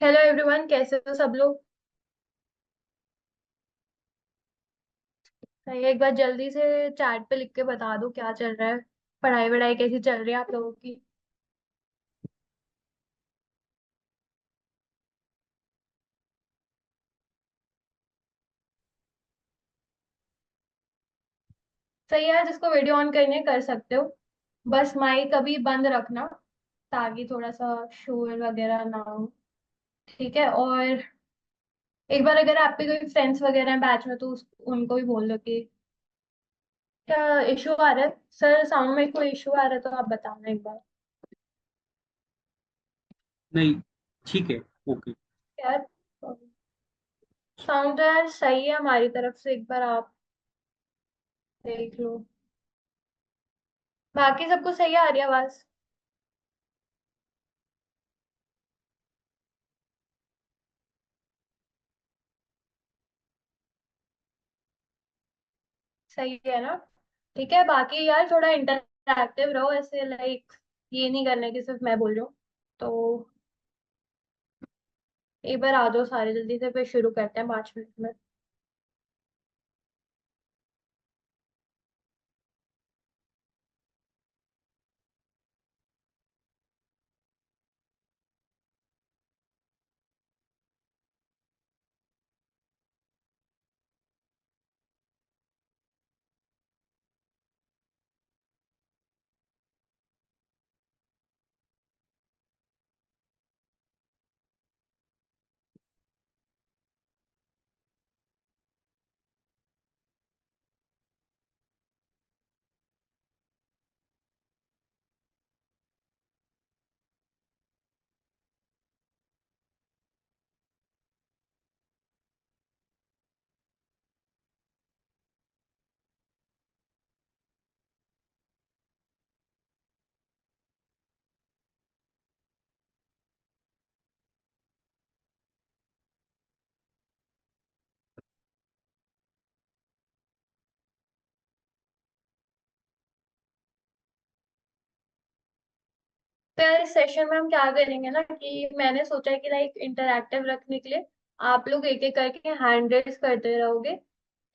Hello everyone, कैसे हो सब लोग। एक बार जल्दी से चैट पे लिख के बता दो क्या चल रहा है। पढ़ाई वढ़ाई कैसी चल रही है आप लोगों की। सही है, जिसको वीडियो ऑन करनी है कर सकते हो। बस माइक अभी बंद रखना ताकि थोड़ा सा शोर वगैरह ना हो। ठीक है। और एक बार अगर आपके कोई फ्रेंड्स वगैरह हैं बैच में तो उनको भी बोल दो कि क्या इशू आ रहा है। सर साउंड में कोई इशू आ रहा है तो आप बताना एक बार। नहीं, ठीक है। ओके। यार साउंड तो यार सही है हमारी तरफ से, एक बार आप देख लो। बाकी सबको सही आ रही है आवाज। सही है ना। ठीक है, बाकी यार थोड़ा इंटरैक्टिव रहो, ऐसे लाइक ये नहीं करना कि सिर्फ मैं बोल रही हूँ। तो एक बार आ जाओ सारे जल्दी से, फिर शुरू करते हैं 5 मिनट में। तो यार इस सेशन में हम क्या करेंगे ना कि मैंने सोचा है कि लाइक इंटरैक्टिव रखने के लिए आप लोग एक एक करके हैंड रेस करते रहोगे।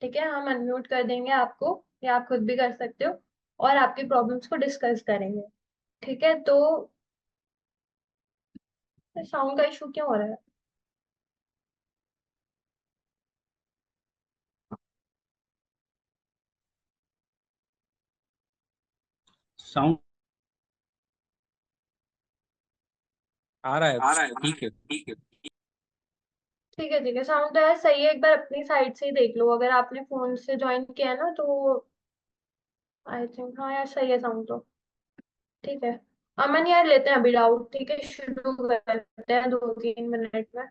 ठीक है, हम अनम्यूट कर देंगे आपको या आप खुद भी कर सकते हो और आपकी प्रॉब्लम्स को डिस्कस करेंगे। ठीक है। तो साउंड का इशू क्यों हो रहा है। साउंड आ रहा है। आ रहा है। ठीक है। ठीक है। ठीक है, साउंड तो यार सही है। एक बार अपनी साइड से ही देख लो, अगर आपने फोन से ज्वाइन किया है ना तो आई थिंक हाँ यार सही है साउंड तो। ठीक है। अमन यार लेते हैं अभी डाउट। ठीक है, शुरू करते हैं 2-3 मिनट में।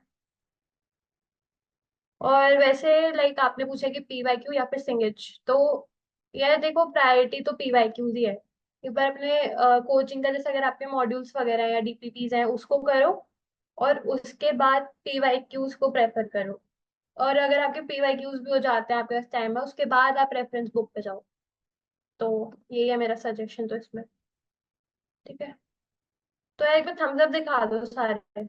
और वैसे लाइक आपने पूछा कि पीवाईक्यू या फिर सिंगिच, तो यार देखो प्रायोरिटी तो पीवाईक्यूज ही है। एक बार अपने कोचिंग का जैसे अगर आपके मॉड्यूल्स वगैरह या डीपीपीज हैं उसको करो और उसके बाद पीवाईक्यूज को प्रेफर करो। और अगर आपके पीवाईक्यूज भी हो जाते हैं, आपके पास टाइम है, उसके बाद आप रेफरेंस बुक पे जाओ। तो यही है मेरा सजेशन तो इसमें। ठीक है। तो यार एक बार थम्स अप दिखा दो सारे।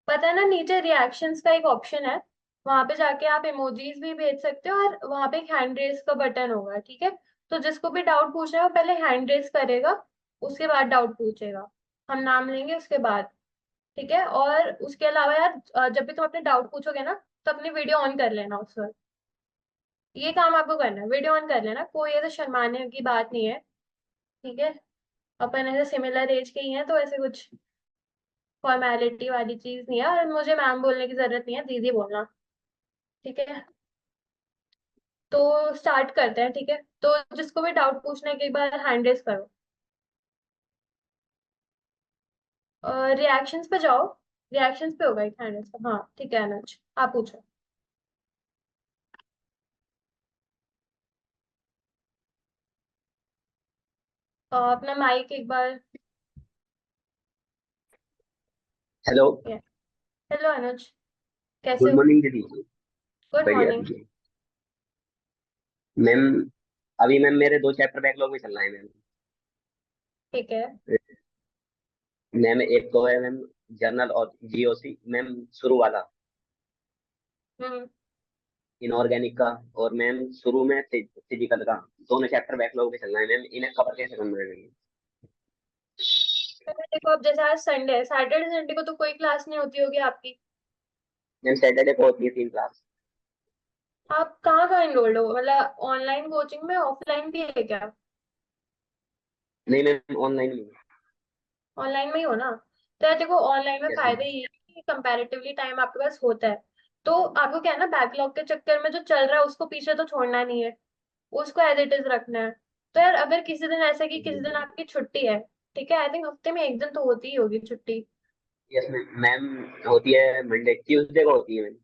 पता है ना नीचे रिएक्शंस का एक ऑप्शन है, वहां पे जाके आप इमोजीज भी भेज सकते हो और वहां पे एक हैंड रेस का बटन होगा। ठीक है। तो जिसको भी डाउट पूछना है वो पहले हैंड रेस करेगा, उसके बाद डाउट पूछेगा। हम नाम लेंगे उसके बाद। ठीक है। और उसके अलावा यार जब भी तुम अपने डाउट पूछोगे ना तो अपनी वीडियो ऑन कर लेना उस वक्त। ये काम आपको करना है, वीडियो ऑन कर लेना, कोई ऐसे शर्माने की बात नहीं है। ठीक है। अपन ऐसे सिमिलर एज के ही हैं तो ऐसे कुछ फॉर्मेलिटी वाली चीज नहीं है, और मुझे मैम बोलने की जरूरत नहीं है, दीदी बोलना। ठीक है। तो स्टार्ट करते हैं। ठीक है। तो जिसको भी डाउट पूछना है कि एक बार हैंड रेस करो। रिएक्शंस पे जाओ। रिएक्शंस पे होगा एक हैंड रेस का। हाँ ठीक है अनुज, आप पूछो। अपना माइक एक बार। हेलो। हेलो अनुज, कैसे गुड हो। मॉर्निंग दीदी। गुड बढ़िया मॉर्निंग। दीदी। मैम, अभी मैम मेरे 2 चैप्टर बैकलॉग में चल रहा है मैम। ठीक है। मैम एक तो है मैम जर्नल और जीओसी मैम शुरू वाला हम्म। इनऑर्गेनिक का, और मैम शुरू में फिजिकल का, दोनों चैप्टर बैकलॉग में चल रहा है मैम, इन्हें कवर कैसे करना है? तो देखो अब जैसे आज संडे है, सैटरडे संडे को तो कोई क्लास नहीं होती होगी आपकी। मैम सैटरडे को होती है 3 क्लास। आप कहाँ कहाँ इनरोल्ड हो, मतलब ऑनलाइन कोचिंग में, ऑफलाइन भी है क्या? नहीं मैम, ऑनलाइन में। ऑनलाइन में ही हो ना? तो यार देखो ऑनलाइन में यस फायदा मैम। ये है कि कंपैरेटिवली टाइम आपके पास होता है। तो आपको क्या है ना, बैकलॉग के चक्कर में जो चल रहा है उसको पीछे तो छोड़ना नहीं है, उसको एज इट इज रखना है। तो यार अगर किसी दिन ऐसा कि किसी दिन आपकी छुट्टी है, ठीक है, आई थिंक हफ्ते में एक दिन तो होती ही होगी छुट्टी। यस मैम, मैम होती है मंडे, ट्यूसडे को होती है मैम।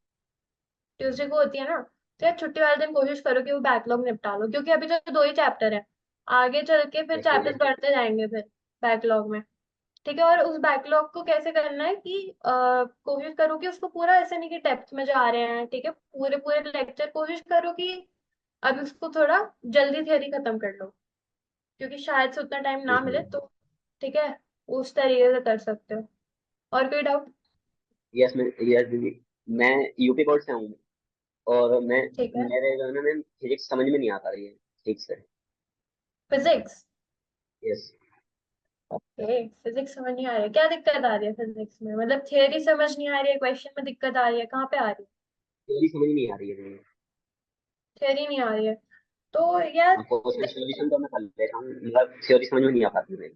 ट्यूसडे को होती है ना? तो यार छुट्टी वाले दिन कोशिश करो कि वो बैकलॉग निपटा लो, क्योंकि अभी तो 2 ही चैप्टर है। आगे चल के फिर यस मैम। चैप्टर्स बढ़ते जाएंगे फिर बैकलॉग में। ठीक है, और उस बैकलॉग को कैसे करना है कि कोशिश करो कि उसको पूरा, ऐसे नहीं कि डेप्थ में जा रहे हैं, ठीक है, पूरे पूरे लेक्चर कोशिश करो कि अब उसको थोड़ा जल्दी थ्योरी खत्म कर लो, क्योंकि शायद से उतना टाइम ना मिले तो। ठीक है, उस तरीके से कर सकते हो। और कोई डाउट? Yes ma'am. यस दीदी, मैं यूपी बोर्ड से हूँ, और मैं ठीक है। मेरे जो है ना मैम, फिजिक्स समझ में नहीं आता रही है ठीक से। फिजिक्स? यस। ओके, फिजिक्स समझ नहीं आ रही है, क्या दिक्कत आ रही है फिजिक्स में? मतलब थियरी समझ नहीं आ रही है, क्वेश्चन में दिक्कत आ रही है, कहाँ पे आ रही है? थ्योरी समझ नहीं आ रही है मुझे। थियरी नहीं आ रही है तो यार आपको उसमें देखो, सोल्यूशन तो मैं कर लेता हूँ, मतलब थ्योरी समझ में नहीं आ पाती मेरे।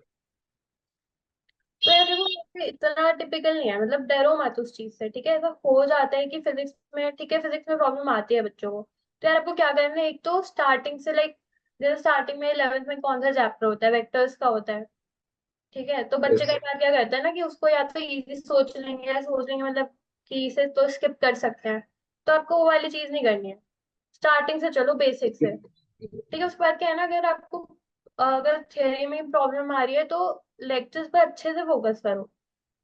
तो यार देखो वैसे इतना टिपिकल नहीं है, मतलब डरो मत उस चीज से, ठीक है। ऐसा हो जाता है कि फिजिक्स में, ठीक है, फिजिक्स में प्रॉब्लम आती है बच्चों को। तो यार आपको क्या करना है, एक तो स्टार्टिंग से लाइक, जैसे स्टार्टिंग में 11th में कौन सा चैप्टर होता है, वेक्टर्स का होता है। ठीक है, तो बच्चे यस। कई बार क्या करते हैं ना कि उसको या तो इजी सोच लेंगे, या सोच लेंगे मतलब कि इसे तो स्किप कर सकते हैं। तो आपको वो वाली चीज नहीं करनी है, स्टार्टिंग से चलो, बेसिक से। ठीक है, उसके बाद क्या है ना, अगर आपको अगर थियरी में प्रॉब्लम आ रही है तो लेक्चर्स पर अच्छे से फोकस करो,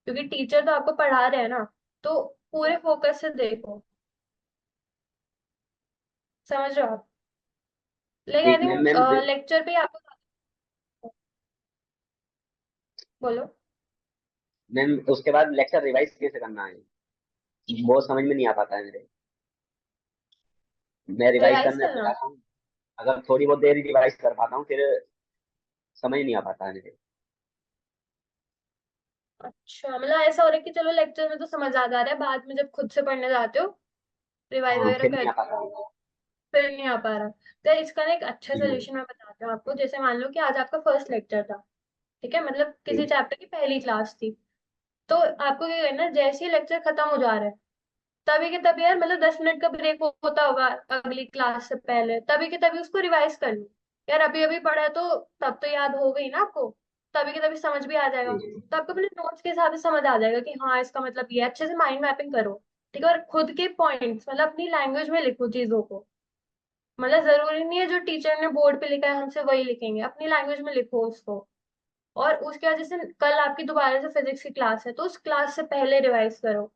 क्योंकि टीचर तो आपको पढ़ा रहे हैं ना। तो पूरे फोकस से देखो, समझ रहे हो आप? लेकिन आई ठीक मैम। थिंक मैम लेक्चर पे आपको, बोलो। मैम उसके बाद लेक्चर रिवाइज कैसे करना है, वो समझ में नहीं आ पाता है मेरे। मैं रिवाइज रिवाइज करने करना? जाता हूँ, अगर थोड़ी बहुत देर रिवाइज कर पाता हूँ, फिर समझ नहीं आ पाता है मेरे। अच्छा, मतलब ऐसा हो रहा है कि चलो लेक्चर में तो समझ आ जा रहा है, बाद में जब खुद से पढ़ने जाते हो, रिवाइज हाँ, वगैरह फिर नहीं आ करते पाता हो, है। फिर नहीं आ पा रहा। तो इसका ना एक अच्छा हम्म। सोल्यूशन मैं बताती हूँ आपको। जैसे मान लो कि आज आपका फर्स्ट लेक्चर था, ठीक है, मतलब किसी हम्म। चैप्टर की पहली क्लास थी। तो आपको क्या करना है, जैसे ही लेक्चर खत्म हो जा रहा है, तभी के तभी यार, मतलब 10 मिनट का ब्रेक होता होगा अगली क्लास से पहले, तभी के तभी उसको रिवाइज कर लो। यार अभी अभी पढ़ा है तो तब तो याद हो गई ना आपको, तभी के तभी समझ भी आ जाएगा। तो आपको अपने नोट्स के हिसाब से समझ आ जाएगा कि हाँ इसका मतलब ये है। अच्छे से माइंड मैपिंग करो, ठीक है, और खुद के पॉइंट्स मतलब अपनी लैंग्वेज में लिखो चीजों को। मतलब जरूरी नहीं है जो टीचर ने बोर्ड पे लिखा है हमसे वही लिखेंगे, अपनी लैंग्वेज में लिखो उसको। और उसके बाद जैसे कल आपकी दोबारा से फिजिक्स की क्लास है, तो उस क्लास से पहले रिवाइज करो।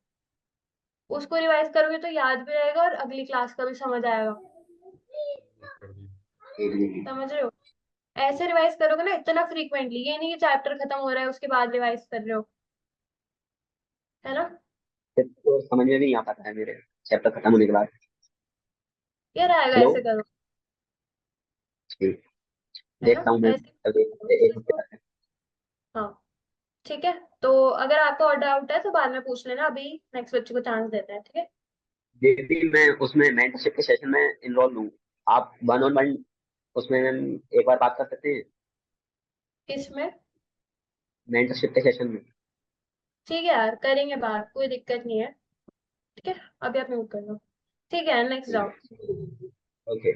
उसको रिवाइज करोगे तो याद भी रहेगा और अगली क्लास का भी समझ आएगा। समझ रहे हो? ऐसे रिवाइज करोगे ना इतना फ्रीक्वेंटली, ये नहीं कि चैप्टर खत्म हो रहा है उसके बाद रिवाइज कर रहे हो, है ना? फिर तो समझ में भी नहीं आ पाता है मेरे, चैप्टर खत्म होने के बाद। यार आएगा, हेलो। ऐसे करो, ठीक। है ना? देखता हूँ मैं, ऐसे अभी करो एक हफ्ते तो। तक है। हाँ, ठीक है। तो अगर आपको और डाउट है तो बाद में पूछ लेना, अभी नेक्स्ट बच्चे को चांस देते हैं, ठीक है? दीदी मैं उसमें मेंटरशिप के सेशन में इन्वॉल्व हूँ, आप 1-on-1 उसमें एक बार बात कर सकते हैं, किसमें? मेंटरशिप के सेशन में। ठीक है यार, करेंगे बात, कोई दिक्कत नहीं है। ठीक है, अभी आप म्यूट कर लो। ठीक है, नेक्स्ट डाउट। ओके।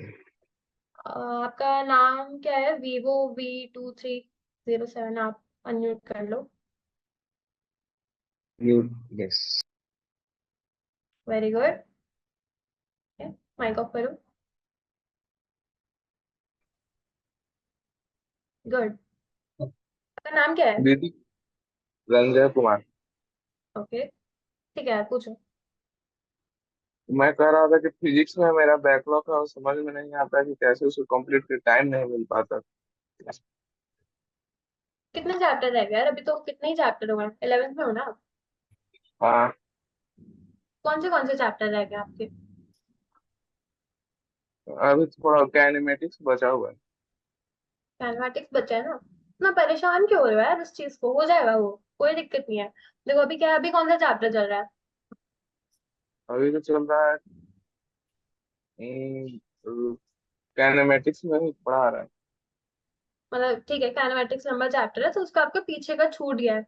आपका नाम क्या है? Vivo V2307, आप अनम्यूट कर लो। Mute. Yes. Very good. Mic off करो। गुड। आपका नाम क्या है? दीदी, रंजय कुमार। ओके, ठीक है, पूछो। मैं कह रहा था कि फिजिक्स में मेरा बैकलॉग है और समझ में नहीं आता कि कैसे उसको कंप्लीट कर, टाइम नहीं मिल पाता। कितने चैप्टर रह गए यार? अभी तो कितने ही चैप्टर हुए हैं, 11th में हो ना? हाँ, कौन से चैप्टर रह गए आपके? अभी थोड़ा कैनेमेटिक्स बचा हुआ है। मैथमेटिक्स बचा है ना? ना परेशान क्यों हो रहे हो यार उस चीज को, हो जाएगा वो, कोई दिक्कत नहीं है। देखो अभी क्या है, अभी कौन सा चैप्टर चल रहा है? अभी तो चल रहा है, कैनेमेटिक्स में ही पढ़ा रहा है। मतलब ठीक है, काइनेमेटिक्स लंबा चैप्टर है तो उसका आपका पीछे का छूट गया है,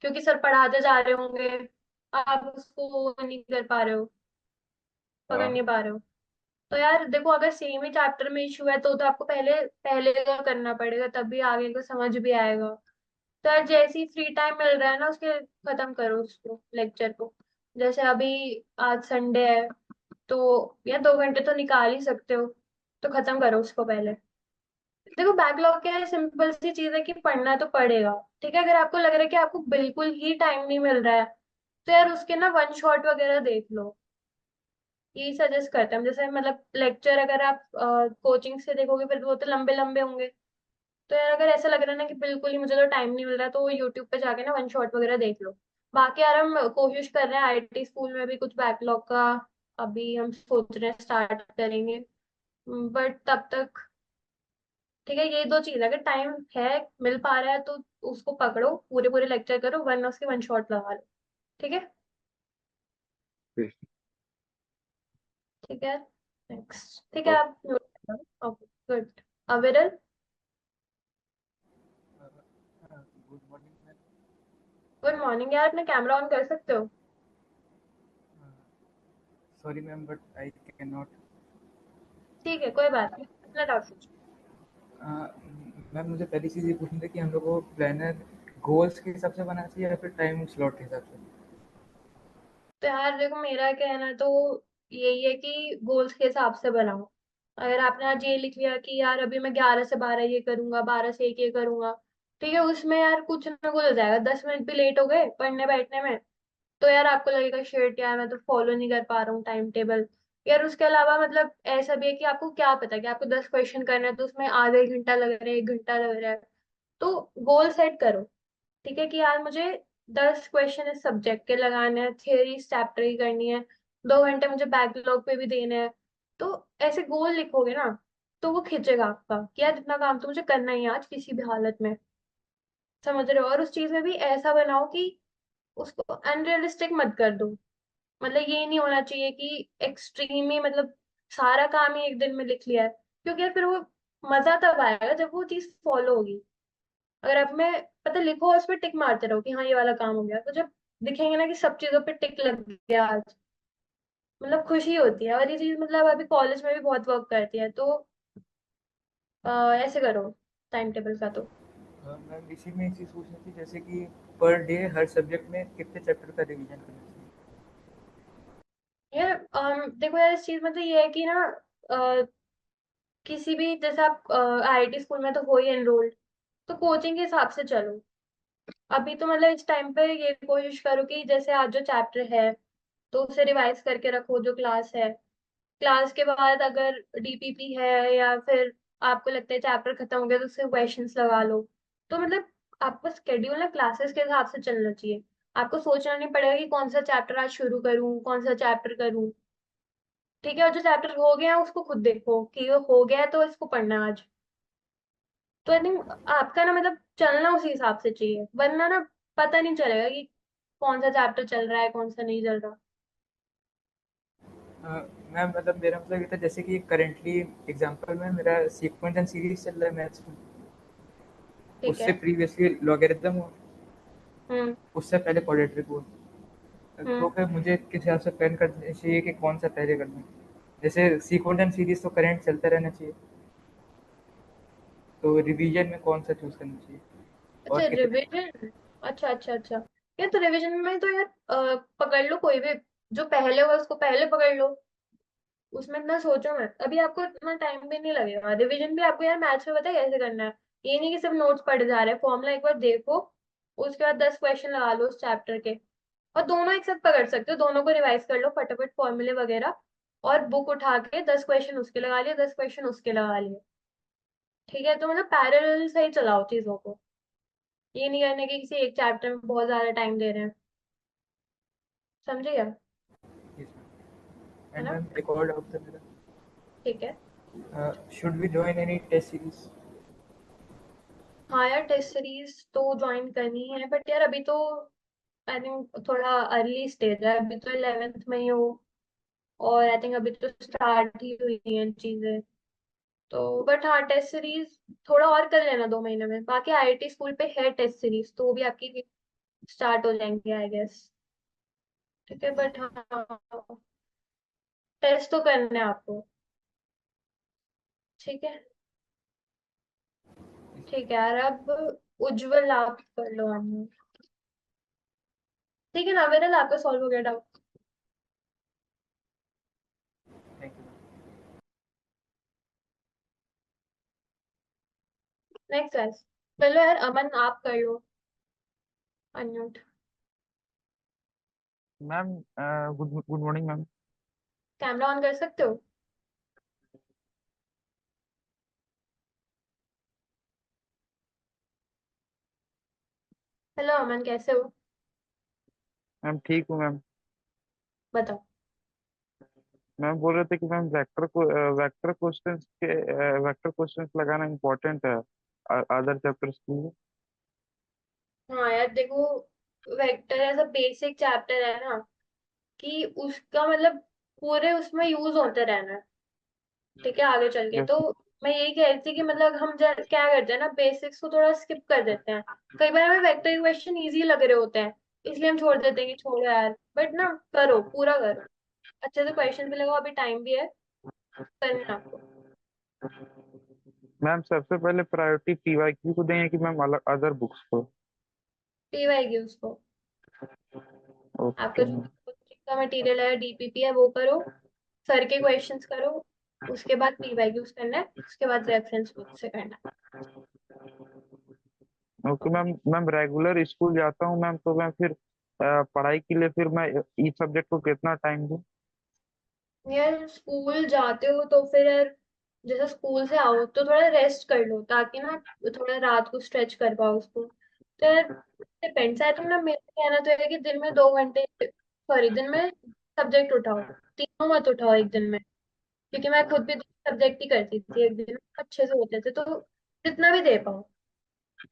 क्योंकि सर पढ़ाते जा रहे होंगे, आप उसको नहीं कर पा रहे हो, पकड़ हाँ, नहीं पा रहे हो। तो यार देखो, अगर सेम ही चैप्टर में इशू है तो आपको पहले पहले का करना पड़ेगा, तभी आगे को समझ भी आएगा। तो यार जैसे ही फ्री टाइम मिल रहा है ना, उसके खत्म करो उसको, लेक्चर को। जैसे अभी आज संडे है, तो यार 2 घंटे तो निकाल ही सकते हो, तो खत्म करो उसको पहले। देखो बैकलॉग क्या है, सिंपल सी चीज है कि पढ़ना तो पड़ेगा। ठीक है, अगर आपको लग रहा है कि आपको बिल्कुल ही टाइम नहीं मिल रहा है, तो यार उसके ना वन शॉट वगैरह देख लो। यही सजेस्ट करते हैं हम। जैसे मतलब लेक्चर अगर आप कोचिंग से देखोगे फिर वो तो लंबे लंबे होंगे। तो यार अगर ऐसा लग रहा है ना कि बिल्कुल ही मुझे तो टाइम नहीं मिल रहा, तो यूट्यूब पे जाके ना वन शॉट वगैरह देख लो। बाकी यार हम कोशिश कर रहे हैं आईटी स्कूल में भी कुछ बैकलॉग का, अभी हम सोच रहे हैं स्टार्ट करेंगे, बट तब तक ठीक है। ये दो चीज अगर टाइम है, मिल पा रहा है तो उसको पकड़ो, पूरे पूरे लेक्चर करो, वरना उसके वन शॉट लगा लो। ठीक है। ठीक। ठीक है। नेक्स्ट, ठीक है ओके। आप नोट करो। Okay, good. Aviral, good morning ma'am. Good morning. यार अपना कैमरा ऑन कर सकते हो? Sorry ma'am but I can not. ठीक है, कोई बात नहीं, अपना डाउट पूछो। मैम मुझे पहली चीज़ ये पूछनी थी कि हम लोग को प्लानर गोल्स के हिसाब से बनाना चाहिए या फिर टाइम स्लॉट के हिसाब से। तो यार देखो, मेरा कहना तो यही है कि गोल्स के हिसाब से बनाओ। अगर आपने आज ये लिख लिया कि यार अभी मैं 11 से 12 ये करूंगा, 12 से 1 ये करूंगा, ठीक है, उसमें यार कुछ ना कुछ हो जाएगा, 10 मिनट भी लेट हो गए पढ़ने बैठने में, तो यार आपको लगेगा शिट यार मैं तो फॉलो नहीं कर पा रहा हूँ टाइम टेबल। यार उसके अलावा मतलब ऐसा भी है कि आपको क्या पता कि आपको 10 क्वेश्चन करना है तो उसमें आधा 1 घंटा लग रहा है, 1 घंटा लग रहा है। तो गोल सेट करो, ठीक है, कि यार मुझे 10 क्वेश्चन इस सब्जेक्ट के लगाने हैं, थियरी इस चैप्टर की करनी है, 2 घंटे मुझे बैकलॉग पे भी देने हैं। तो ऐसे गोल लिखोगे ना, तो वो खींचेगा आपका कि यार इतना काम तो मुझे करना ही है आज किसी भी हालत में। समझ रहे हो? और उस चीज में भी ऐसा बनाओ कि उसको अनरियलिस्टिक मत कर दो। मतलब ये नहीं होना चाहिए कि एक्सट्रीम ही मतलब सारा काम ही एक दिन में लिख लिया है, क्योंकि यार फिर वो मजा तब आएगा जब वो चीज फॉलो होगी। अगर आप में पता लिखो और उस पर टिक मारते रहो कि हाँ ये वाला काम हो गया, तो जब दिखेंगे ना कि सब चीजों पे टिक लग गया आज, मतलब खुशी होती है। और ये चीज मतलब अभी कॉलेज में भी बहुत वर्क करती है, तो ऐसे करो टाइम टेबल का तो। मैम इसी में एक चीज़ पूछनी थी जैसे कि पर डे हर सब्जेक्ट में कितने चैप्टर का रिवीजन करना चाहिए। यार देखो यार इस चीज में तो ये है कि ना, अ, किसी भी जैसे आप आईआईटी स्कूल में तो हो ही एनरोल्ड, तो कोचिंग के हिसाब से चलो। अभी तो मतलब इस टाइम पे ये कोशिश करो कि जैसे आज जो चैप्टर है तो उसे रिवाइज करके रखो जो क्लास है। क्लास के बाद अगर डीपीपी है या फिर आपको लगता है चैप्टर खत्म हो गया तो उससे क्वेश्चंस लगा लो। तो मतलब आपका स्केड्यूल ना क्लासेस के हिसाब से चलना चाहिए। आपको सोचना नहीं पड़ेगा कि कौन सा चैप्टर आज शुरू करूं, कौन सा चैप्टर करूं। ठीक है, और जो चैप्टर हो गया है उसको खुद देखो कि वो हो गया है तो इसको पढ़ना है आज। तो आई थिंक आपका ना मतलब चलना उसी हिसाब से चाहिए, वरना ना पता नहीं चलेगा कि कौन सा चैप्टर चल रहा है कौन सा नहीं चल रहा। मैम मतलब मेरा मतलब ये था जैसे कि करेंटली एग्जांपल में मेरा सीक्वेंस एंड सीरीज चल रहा है मैथ्स में। ठीक उससे है। प्रीवियसली लॉगरिथम, हम्म। उससे पहले क्वाड्रेटिक हुआ। तो हम्म। फिर मुझे किस हिसाब से प्लान करना चाहिए कि कौन सा पहले करना है। जैसे सीक्वेंस एंड सीरीज तो करंट चलता रहना चाहिए, तो रिवीजन में कौन सा चूज करना चाहिए अच्छा और कितने। रिवीजन। अच्छा अच्छा अच्छा। यार तो रिवीजन में तो यार पकड़ लो कोई भी, जो पहले होगा उसको पहले पकड़ लो। उसमें इतना सोचो मत, अभी आपको इतना टाइम भी नहीं लगेगा। रिवीजन भी आपको यार मैथ्स में पता है कैसे करना है। ये नहीं कि सिर्फ नोट्स पढ़े जा रहे हैं, फॉर्मूला एक बार देखो, उसके बाद 10 क्वेश्चन लगा लो उस चैप्टर के। और दोनों एक साथ पकड़ सकते हो, दोनों को रिवाइज कर लो फटाफट फॉर्मूले वगैरह, और बुक उठा के 10 क्वेश्चन उसके लगा लिए, 10 क्वेश्चन उसके लगा लिए। ठीक है, तो मतलब पैरेलल से ही चलाओ चीजों को। ये नहीं करना कि किसी एक चैप्टर में बहुत ज्यादा टाइम दे रहे हैं। समझे क्या? Yes, ma'am. है And ना? मैम एक और डाउट था मेरा, ठीक है। should we join any test series? हाँ यार, टेस्ट सीरीज तो ज्वाइन करनी है, बट यार अभी तो आई थिंक थोड़ा अर्ली स्टेज है, अभी तो 11th में ही हो, और आई थिंक अभी तो स्टार्ट ही हुई हैं चीजें। तो बट हाँ, टेस्ट सीरीज थोड़ा और कर लेना 2 महीने में। बाकी आईआईटी स्कूल पे है टेस्ट सीरीज, तो वो भी आपकी स्टार्ट हो जाएंगे आई गेस। ठीक है, बट हाँ, टेस्ट तो करने हैं आपको। ठीक है। ठीक है यार, अब उज्जवल आप कर लो हम। ठीक है ना विरल, आपका सॉल्व हो गया doubt? Thank you ma'am. Next class. चलो यार, अमन आप कर लो unmute. Ma'am good good morning ma'am. Camera on कर सकते हो? हेलो अमन, कैसे हो? मैम ठीक हूँ मैम। बताओ। मैम बोल रहे थे कि मैम वेक्टर क्वेश्चंस लगाना इम्पोर्टेंट है अदर चैप्टर्स के लिए। हाँ यार देखो, वेक्टर ऐसा बेसिक चैप्टर है ना, कि उसका मतलब पूरे उसमें यूज होते रहना है। ठीक है, आगे चल के यस। तो मैं यही कह रही थी कि मतलब हम क्या करते हैं ना, बेसिक्स को थोड़ा स्किप कर देते हैं। कई बार हमें वेक्टर क्वेश्चन इजी लग रहे होते हैं, इसलिए हम छोड़ देते हैं कि छोड़ो यार, बट ना करो, पूरा करो अच्छे से, क्वेश्चन भी लगाओ, अभी टाइम भी है, करना है आपको। मैम सबसे पहले प्रायोरिटी पीवाईक्यू को देंगे कि मैम अलग अदर बुक्स को। पीवाईक्यू उसको, आपका ओके जो मैम। कोचिंग का मटेरियल है, डीपीपी है, वो करो, सर के क्वेश्चंस करो, उसके बाद पीवाईक्यूज करना है, उसके बाद रेफरेंस बुक से करना okay ma'am. Ma'am regular school जाता हूँ मैम, तो मैं फिर पढ़ाई के लिए फिर मैं इस सब्जेक्ट को कितना टाइम दूँ। है। यार स्कूल जाते हो तो फिर यार, जैसे स्कूल से आओ तो थोड़ा रेस्ट कर लो, ताकि ना थोड़ा रात को स्ट्रेच कर पाओ उसको। तो यार डिपेंड्स, आई थिंक ना, मेरा कहना तो है कि दिन में 2 घंटे, सॉरी, दिन में सब्जेक्ट उठाओ, तीनों मत उठाओ एक दिन में, क्योंकि मैं खुद भी सब्जेक्ट ही करती थी एक दिन में, अच्छे से होते थे, तो जितना भी दे पाओ।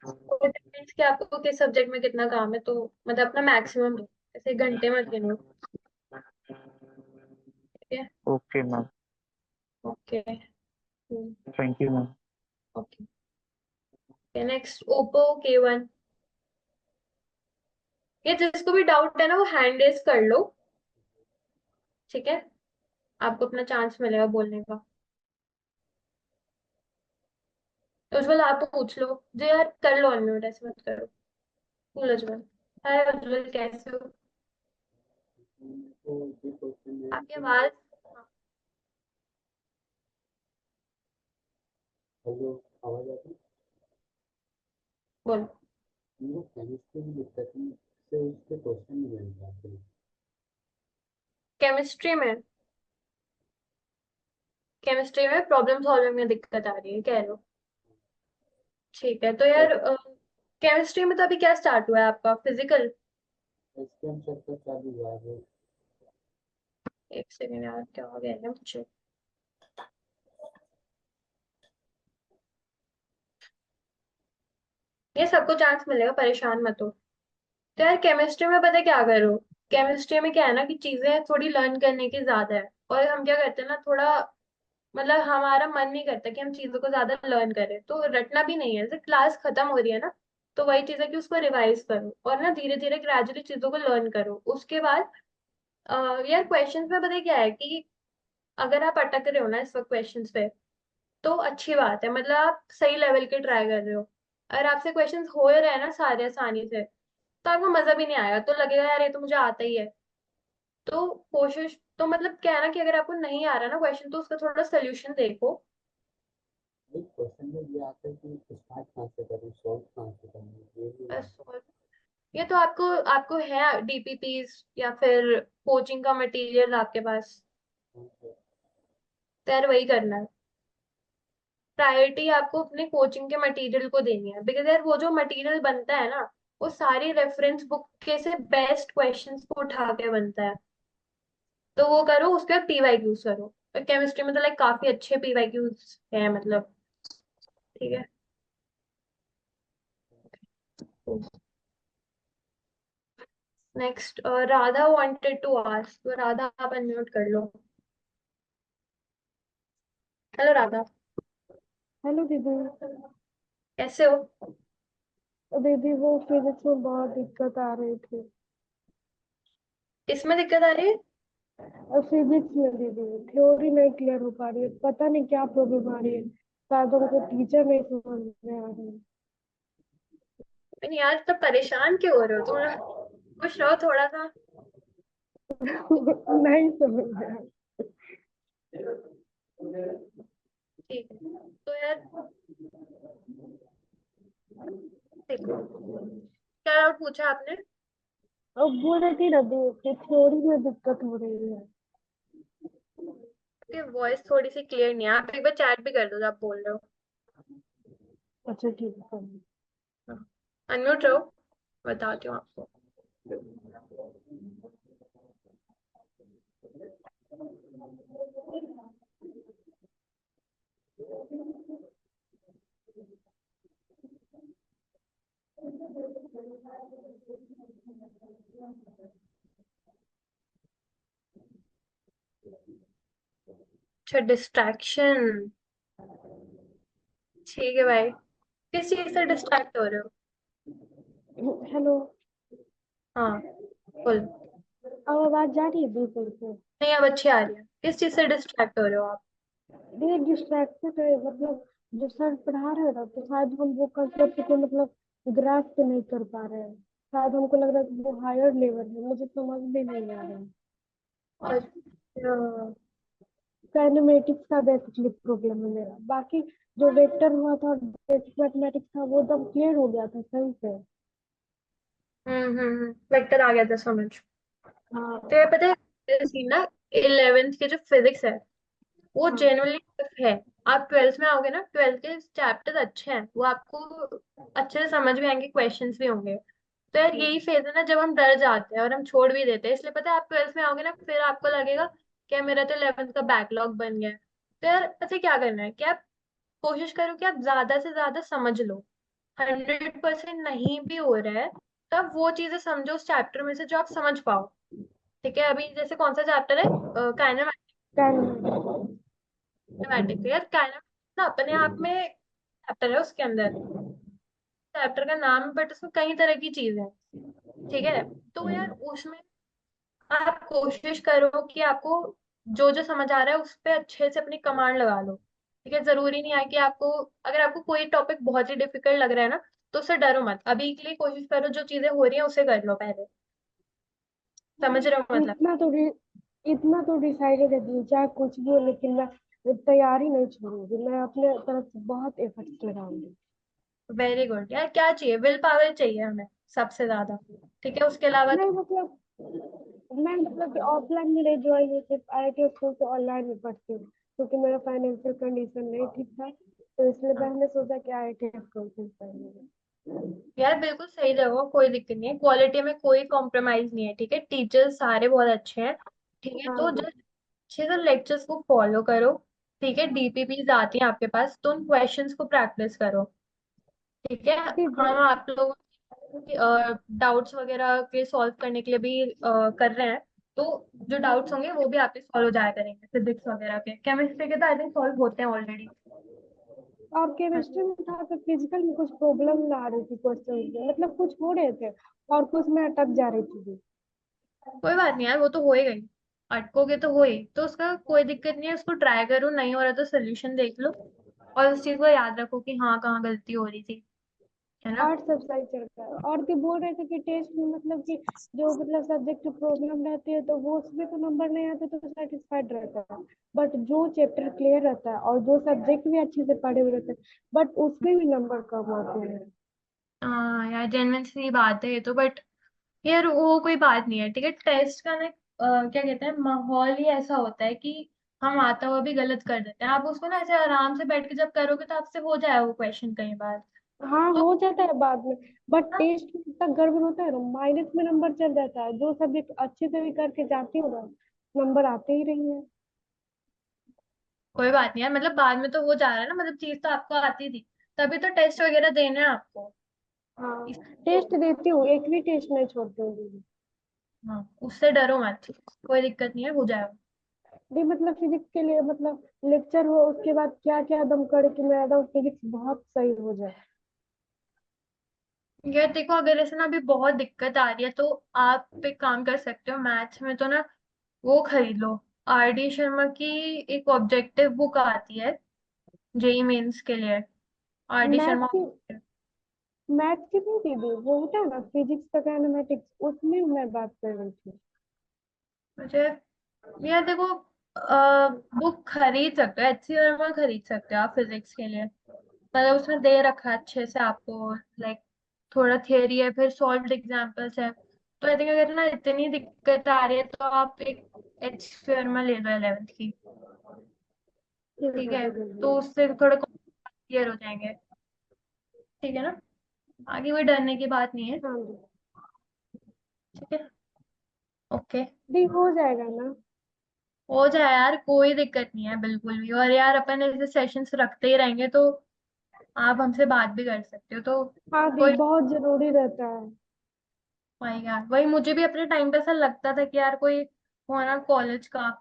और डिपेंड्स कि आपको किस सब्जेक्ट में कितना काम है, तो मतलब अपना मैक्सिमम दो, ऐसे घंटे मत गिनो। ठीक है। Okay ma'am. Okay. Thank you ma'am. Okay. Next, Oppo K1। ये जिसको भी डाउट है ना, वो हैंड रेज कर लो। ठीक है, आपको अपना चांस मिलेगा बोलने का। तो उज्जवल आप पूछ लो जो यार, कर लो अनम्यूट, ऐसे मत करो। बोलो उज्जवल। हाय उज्जवल, कैसे हो? आपकी आवाज, हाँ, हेलो, आवाज आती है? बोलो। वो केमिस्ट्री में दिक्कत नहीं से उसके क्वेश्चन नहीं बन पाते। केमिस्ट्री में, केमिस्ट्री में प्रॉब्लम सॉल्विंग में दिक्कत आ रही है कह लो। ठीक है, तो यार केमिस्ट्री में तो अभी क्या स्टार्ट हुआ है आपका, फिजिकल? एसकेएम चैप्टर चालू हुआ है। एक सेकेंड यार, क्या हो गया है मुझे। ये सबको चांस मिलेगा, परेशान मत हो। तो यार केमिस्ट्री में पता है क्या करो, केमिस्ट्री में क्या है ना, कि चीजें थोड़ी लर्न करने की ज्यादा है, और हम क्या करते हैं ना, थोड़ा मतलब हमारा मन नहीं करता कि हम चीजों को ज्यादा लर्न करें, तो रटना भी नहीं है, जैसे क्लास खत्म हो रही है ना, तो वही चीज है कि उसको रिवाइज करो, और ना धीरे धीरे ग्रेजुअली चीजों को लर्न करो। उसके बाद यार क्वेश्चंस में पता है क्या है, कि अगर आप अटक रहे हो ना इस वक्त क्वेश्चंस पे, तो अच्छी बात है, मतलब आप सही लेवल के ट्राई कर रहे हो। अगर आपसे क्वेश्चंस हो रहे हैं ना सारे आसानी से, तो आपको मजा भी नहीं आएगा, तो लगेगा यार ये तो मुझे आता ही है। तो कोशिश तो मतलब क्या है ना, कि अगर आपको नहीं आ रहा ना क्वेश्चन, तो उसका थोड़ा सोल्यूशन देखो। एक क्वेश्चन में ये आता है कि स्टार्ट कहाँ से करूँ, सॉल्व कहाँ से करूँ, ये भी नहीं बस, और ये तो आपको आपको है डीपीपीज या फिर कोचिंग का मटेरियल आपके पास, आता। तो यार वही करना है। प्रायोरिटी आपको अपने कोचिंग के मटेरियल को देनी है, बिकॉज यार वो जो मटेरियल बनता है ना, वो सारी रेफरेंस बुक के से बेस्ट क्वेश्चंस को उठा के बनता है। तो वो करो, उसके बाद पीवाईक्यूज करो। केमिस्ट्री में तो लाइक काफी अच्छे पीवाईक्यूज है मतलब। ठीक है। Next, Radha wanted to ask, तो राधा आप अनम्यूट कर लो। हेलो राधा, हेलो दीदी। कैसे हो? दीदी वो फिजिक्स में बहुत दिक्कत आ रही थी। इसमें दिक्कत आ रही है? और फिजिक्स में दीदी थ्योरी नहीं क्लियर हो पा रही है, पता नहीं क्या प्रॉब्लम आ रही है। शायद हमको टीचर नहीं समझ में आ रही नहीं यार, तो परेशान क्यों हो रहे हो तुम? खुश रहो थोड़ा सा। है। नहीं समझ में आ ठीक है, तो यार देखो, क्या डाउट पूछा आपने? अब बोल रही थी ना दी कि थ्योरी में दिक्कत हो रही है। आपकी वॉइस थोड़ी सी क्लियर नहीं है, आप एक बार चैट भी कर दो जो आप बोल रहे हो। अच्छा ठीक है। अनम्यूट रहो, बताती हूँ आपको। अच्छा, डिस्ट्रैक्शन। ठीक है भाई, किस चीज से डिस्ट्रैक्ट हो रहे हो? हेलो। हाँ, बोल। अब आवाज जा रही है दी फिर से? नहीं, अब अच्छी आ रही है। किस चीज से डिस्ट्रैक्ट हो रहे हो आप? ये डिस्ट्रैक्टेड है मतलब जो सर पढ़ा रहे हैं ना, तो शायद हम वो कंसेप्ट को मतलब ग्रास्प नहीं कर पा रहे हैं। शायद हमको लग रहा है कि वो हायर लेवल है, मुझे समझ में नहीं आ रहा है। अच्छा। काइनेमेटिक्स का बेसिकली प्रॉब्लम है मेरा। बाकी जो वेक्टर हुआ था और बेसिक मैथमेटिक्स था वो एकदम क्लियर हो गया था सही से। वेक्टर आ गया था समझ। तो हाँ। ये पता है सीन ना, 11th के जो फिजिक्स है वो हाँ। जेन्युइनली टफ है। आप 12th में आओगे ना, 12th के चैप्टर्स अच्छे हैं, वो आपको अच्छे से समझ में आएंगे, क्वेश्चंस भी होंगे। तो यार यही फेज है ना जब हम डर जाते हैं और हम छोड़ भी देते हैं। इसलिए पता है, आप 12th में आओगे ना, फिर आपको लगेगा कि यार मेरा तो 11th का बैकलॉग बन गया है। तो यार पता है क्या करना है, कि आप कोशिश करो कि आप ज्यादा से ज्यादा समझ लो। 100% नहीं भी हो रहा है, तब वो चीजें समझो उस चैप्टर में से जो आप समझ पाओ। ठीक है, अभी जैसे कौन सा चैप्टर है? काइनेमैटिक्स। काइनेमेटिक्स। यार काइनेमैटिक्स ना अपने आप में चैप्टर है, उसके अंदर चैप्टर का नाम, बट उसमें कई तरह की चीजें हैं। ठीक है, तो यार उसमें आप कोशिश करो कि आपको जो जो समझ आ रहा है उस पे अच्छे से अपनी कमांड लगा लो। ठीक है, जरूरी नहीं है कि आपको, अगर आपको कोई टॉपिक बहुत ही डिफिकल्ट लग रहा है ना, तो उससे डरो मत। अभी के लिए कोशिश करो जो चीजें हो रही हैं उसे कर लो पहले। समझ रहे हो मतलब? इतना तो इतना तो डिसाइडेड है कि चाहे कुछ भी हो, लेकिन मैं तैयारी नहीं छोड़ूंगी। मैं अपने तरफ से बहुत एफर्ट्स लगाऊंगी। वेरी गुड यार, क्या चाहिए? विल पावर चाहिए हमें सबसे ज्यादा। ठीक है, उसके अलावा नहीं तो मतलब मैं मतलब कि ऑफलाइन में नहीं ज्वाइन हुई, सिर्फ IIT स्कूल से ऑनलाइन में पढ़ती हूँ क्योंकि मेरा फाइनेंशियल कंडीशन नहीं ठीक था, तो इसलिए मैंने सोचा कि IIT स्कूल से पढ़ूंगी। यार बिल्कुल सही जगह, कोई दिक्कत नहीं है, क्वालिटी में कोई कॉम्प्रोमाइज नहीं है। ठीक है, टीचर्स सारे बहुत अच्छे हैं। ठीक है, तो हाँ जस्ट अच्छे से लेक्चर्स को फॉलो करो। ठीक है, डीपीपीज आती हैं आपके पास, तो उन क्वेश्चंस को प्रैक्टिस करो। ठीक है, दीदी। हम आप लोगों डाउट्स वगैरह के सॉल्व करने के लिए भी कर रहे हैं। तो जो डाउट्स होंगे वो भी आपके सॉल्व हो जाया करेंगे, फिजिक्स वगैरह के। केमिस्ट्री के तो आई थिंक सॉल्व होते हैं ऑलरेडी। और केमिस्ट्री में था तो फिजिकल में कुछ प्रॉब्लम ना आ रही थी क्वेश्चन में, मतलब कुछ हो रहे थे और कुछ में अटक जा रही थी। कोई बात नहीं यार, वो तो हो ही गई। अटकोगे तो हो ही, तो उसका कोई दिक्कत नहीं है, उसको ट्राई करो, नहीं हो रहा तो सोल्यूशन देख लो। और उस चीज को याद रखो कि हाँ कहाँ गलती हो रही थी। है ना? और सब सही चल रहा है। और भी बोल रहे थे कि टेस्ट में मतलब कि जो मतलब सब्जेक्ट प्रॉब्लम रहती है तो वो उसमें तो नंबर नहीं आते तो सेटिस्फाइड रहता है। बट जो चैप्टर क्लियर रहता है और जो सब्जेक्ट भी अच्छे से पढ़े हुए रहते हैं बट उसमें भी नंबर कम आते हैं। हाँ यार, जेन्युइन सी बात है ये तो, बट यार वो कोई बात नहीं है। ठीक है, टेस्ट का ना क्या कहते हैं, माहौल ही ऐसा होता है कि हम आता हुआ भी गलत कर देते हैं। आप उसको ना ऐसे आराम से बैठ के जब करोगे तो आपसे हो जाएगा वो क्वेश्चन कई बार। हाँ तो हो जाता है बाद में, बट टेस्ट में तक गड़बड़ होता है ना, माइनस में नंबर चल जाता है। जो सब्जेक्ट अच्छे से भी करके जाती हूँ ना, नंबर आते ही नहीं है। कोई बात नहीं यार, मतलब बाद में तो हो जा रहा है ना, मतलब चीज तो आपको आती थी, तभी तो टेस्ट वगैरह देने हैं आपको। हाँ इस टेस्ट देती हूँ, एक भी टेस्ट नहीं छोड़ती हूँ दीदी। हाँ, उससे डरो मत, कोई दिक्कत नहीं है, हो जाएगा। नहीं मतलब फिजिक्स के लिए मतलब लेक्चर हो उसके बाद क्या क्या दम करे कि मैं एकदम फिजिक्स बहुत सही हो जाए। यार देखो, अगर ऐसे ना अभी बहुत दिक्कत आ रही है तो आप एक काम कर सकते हो, मैथ्स में तो ना वो खरीद लो, आर डी शर्मा की एक ऑब्जेक्टिव बुक आती है जेई मेंस के लिए, आर डी मैथ शर्मा। की मैथ की नहीं दीदी, वो होता है ना फिजिक्स का काइनेमेटिक्स, उसमें मैं बात कर रही थी। मुझे यार देखो, बुक खरीद सकते हो, एच सी वर्मा खरीद सकते हो आप फिजिक्स के लिए, मतलब उसमें दे रखा है अच्छे से आपको, लाइक थोड़ा थियरी है, फिर सॉल्व्ड एग्जांपल्स है। तो आई थिंक अगर ना इतनी दिक्कत आ रही है तो आप एक एच वर्मा ले लो 11th की। ठीक है, ठीक है तो दीदी। उससे थोड़े क्लियर हो जाएंगे। ठीक है ना, आगे कोई डरने की बात नहीं है। हाँ जी। ठीक है, ओके। दी हो जाएगा ना। हो जाए यार, कोई दिक्कत नहीं है बिल्कुल भी, और यार अपन ऐसे सेशंस रखते ही रहेंगे तो आप हमसे बात भी कर सकते हो, तो हाँ दी कोई, बहुत जरूरी रहता है। वही यार, वही मुझे भी अपने टाइम पे ऐसा लगता था कि यार कोई हो ना कॉलेज का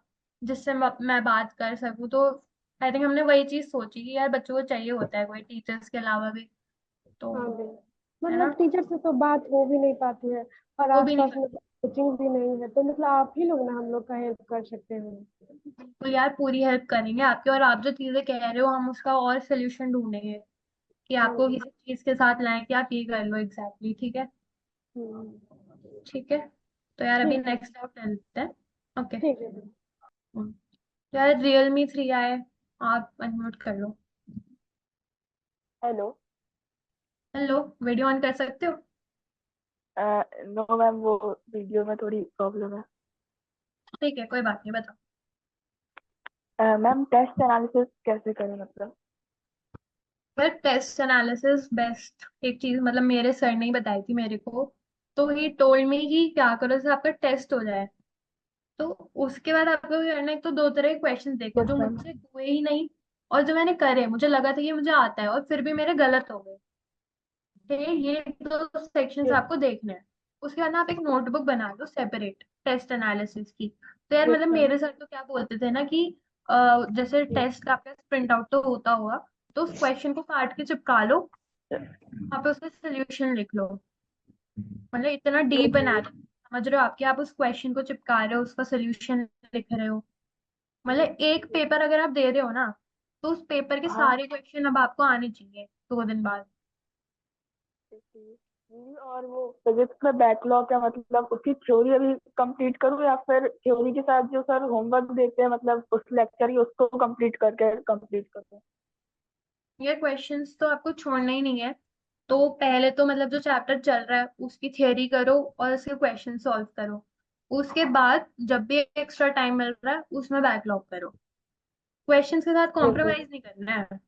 जिससे मैं बात कर सकूं, तो आई थिंक हमने वही चीज सोची कि यार बच्चों को चाहिए होता है कोई टीचर्स के अलावा भी, तो हाँ दी है ना, मतलब टीचर से तो बात हो भी नहीं पाती है, और वो भी नहीं आसपास कर, में कोचिंग भी नहीं है, तो मतलब आप ही लोग ना हम लोग का हेल्प कर सकते हैं। बिल्कुल यार, पूरी हेल्प करेंगे आपकी, और आप जो चीजें कह रहे हो हम उसका और सोल्यूशन ढूंढेंगे कि हाँ आपको जी। किसी चीज के साथ लाएं कि आप ये कर लो एग्जैक्टली। ठीक है, हम्म, ठीक है, तो यार अभी ठीक है। नेक्स्ट डाउट ले लेते हैं। ओके। ठीक है दी। यार रियलमी 3 आए, आप अनम्यूट कर लो। हेलो। हेलो, वीडियो ऑन कर सकते हो? नो मैम, वो वीडियो में थोड़ी प्रॉब्लम है। ठीक है, कोई बात नहीं, बताओ। मैम टेस्ट एनालिसिस कैसे करें मतलब? पर टेस्ट एनालिसिस बेस्ट एक चीज, मतलब मेरे सर ने ही बताई थी मेरे को, तो ही टोल्ड मी कि क्या करो जैसे आपका टेस्ट हो जाए, तो उसके बाद आपको क्या करना है, एक तो दो तरह के क्वेश्चन देखो यस जो मैम। मुझसे हुए ही नहीं, और जो मैंने करे मुझे लगा था कि मुझे आता है और फिर भी मेरे गलत हो गए थे, ये दो सेक्शंस यस। आपको देखने हैं। उसके बाद ना आप एक नोटबुक बना लो सेपरेट टेस्ट एनालिसिस की। तो यार यस मतलब मैम। मेरे सर तो क्या बोलते थे ना कि जैसे टेस्ट का आपका प्रिंट आउट तो होता होगा, तो उस क्वेश्चन को काट के चिपका लो, आप उसका सोल्यूशन लिख लो, मतलब इतना डीप बना दो, समझ रहे हो आपके, आप उस क्वेश्चन को चिपका रहे हो, उसका सोल्यूशन लिख रहे हो, मतलब एक पेपर अगर आप दे रहे हो ना, तो उस पेपर के हाँ। सारे क्वेश्चन अब आपको आने चाहिए 2 दिन बाद। जी, और वो फिजिक्स में बैकलॉग है, मतलब उसकी थ्योरी अभी कंप्लीट करूँ या फिर थ्योरी के साथ जो सर होमवर्क देते हैं मतलब उस लेक्चर ही उसको कंप्लीट करके कंप्लीट करूँ? ये क्वेश्चंस तो आपको छोड़ना ही नहीं है, तो पहले तो मतलब जो चैप्टर चल रहा है उसकी थियरी करो और उसके क्वेश्चन सॉल्व करो, उसके बाद जब भी एक्स्ट्रा टाइम मिल रहा है उसमें बैकलॉग करो, क्वेश्चंस के साथ ओके। कॉम्प्रोमाइज नहीं करना है।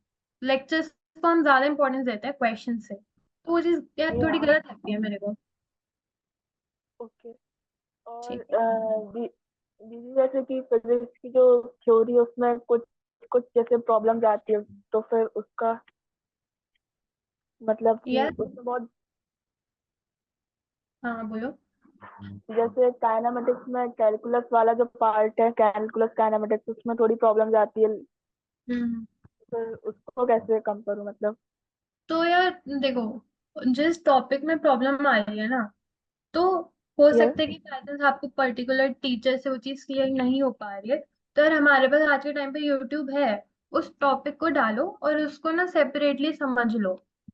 लेक्चर्स को हम ज्यादा इंपॉर्टेंस देते हैं क्वेश्चन से, तो वो चीज यार थोड़ी या गलत लगती है मेरे को। ओके। और ठीक है, दीदी जैसे कि फिजिक्स की जो थ्योरी उसमें कुछ कुछ जैसे प्रॉब्लम्स आती है, तो फिर उसका मतलब कि यार उसमें बहुत हाँ बोलो। जैसे काइनेमेटिक्स में कैलकुलस वाला जो पार्ट है, कैलकुलस काइनेमेटिक्स, उसमें थोड़ी प्रॉब्लम्स आती है, हम्म, फिर उसको कैसे कम करूँ मतलब? तो यार देखो, जिस टॉपिक में प्रॉब्लम आ रही है ना, तो हो यस। सकता है कि गाइडेंस आपको पर्टिकुलर टीचर से वो चीज क्लियर नहीं हो पा रही है, तो यार हमारे पास आज के टाइम पे यूट्यूब है, उस टॉपिक को डालो और उसको ना सेपरेटली समझ लो, यस।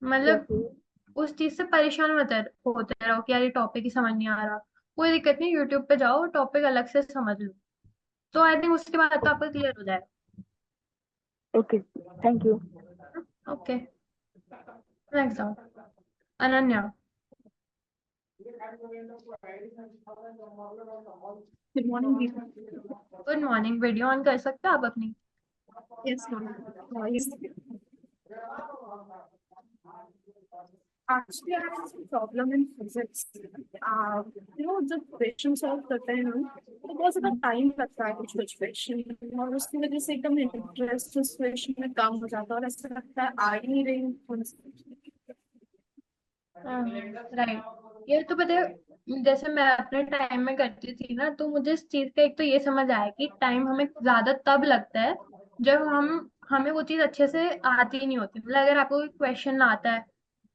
मतलब उस चीज से परेशान मत होते रहो कि यार ये टॉपिक ही समझ नहीं आ रहा, कोई दिक्कत नहीं, यूट्यूब पे जाओ टॉपिक अलग से समझ लो, तो आई थिंक उसके बाद तो आपका क्लियर हो ओके, थैंक यू। जाएगा। ओके, नेक्स्ट आओ, अनन्या। गुड मॉर्निंग दीदी। गुड मॉर्निंग, वीडियो ऑन कर सकते हो आप अपनी? Yes ma'am, voice. Actually, I have some problem in physics. जब क्वेश्चन सॉल्व करते हैं हम तो बहुत ज़्यादा टाइम लगता है कुछ कुछ क्वेश्चन, और उसकी वजह से एकदम इंटरेस्ट उस क्वेश्चन में कम हो जाता है और ऐसा लगता है आ ही नहीं रही हूँ राइट। ये तो पता है, जैसे मैं अपने टाइम में करती थी ना, तो मुझे इस चीज का एक तो ये समझ आया कि टाइम हमें ज्यादा तब लगता है जब हमें वो चीज अच्छे से आती नहीं होती। मतलब अगर आपको कोई क्वेश्चन आता है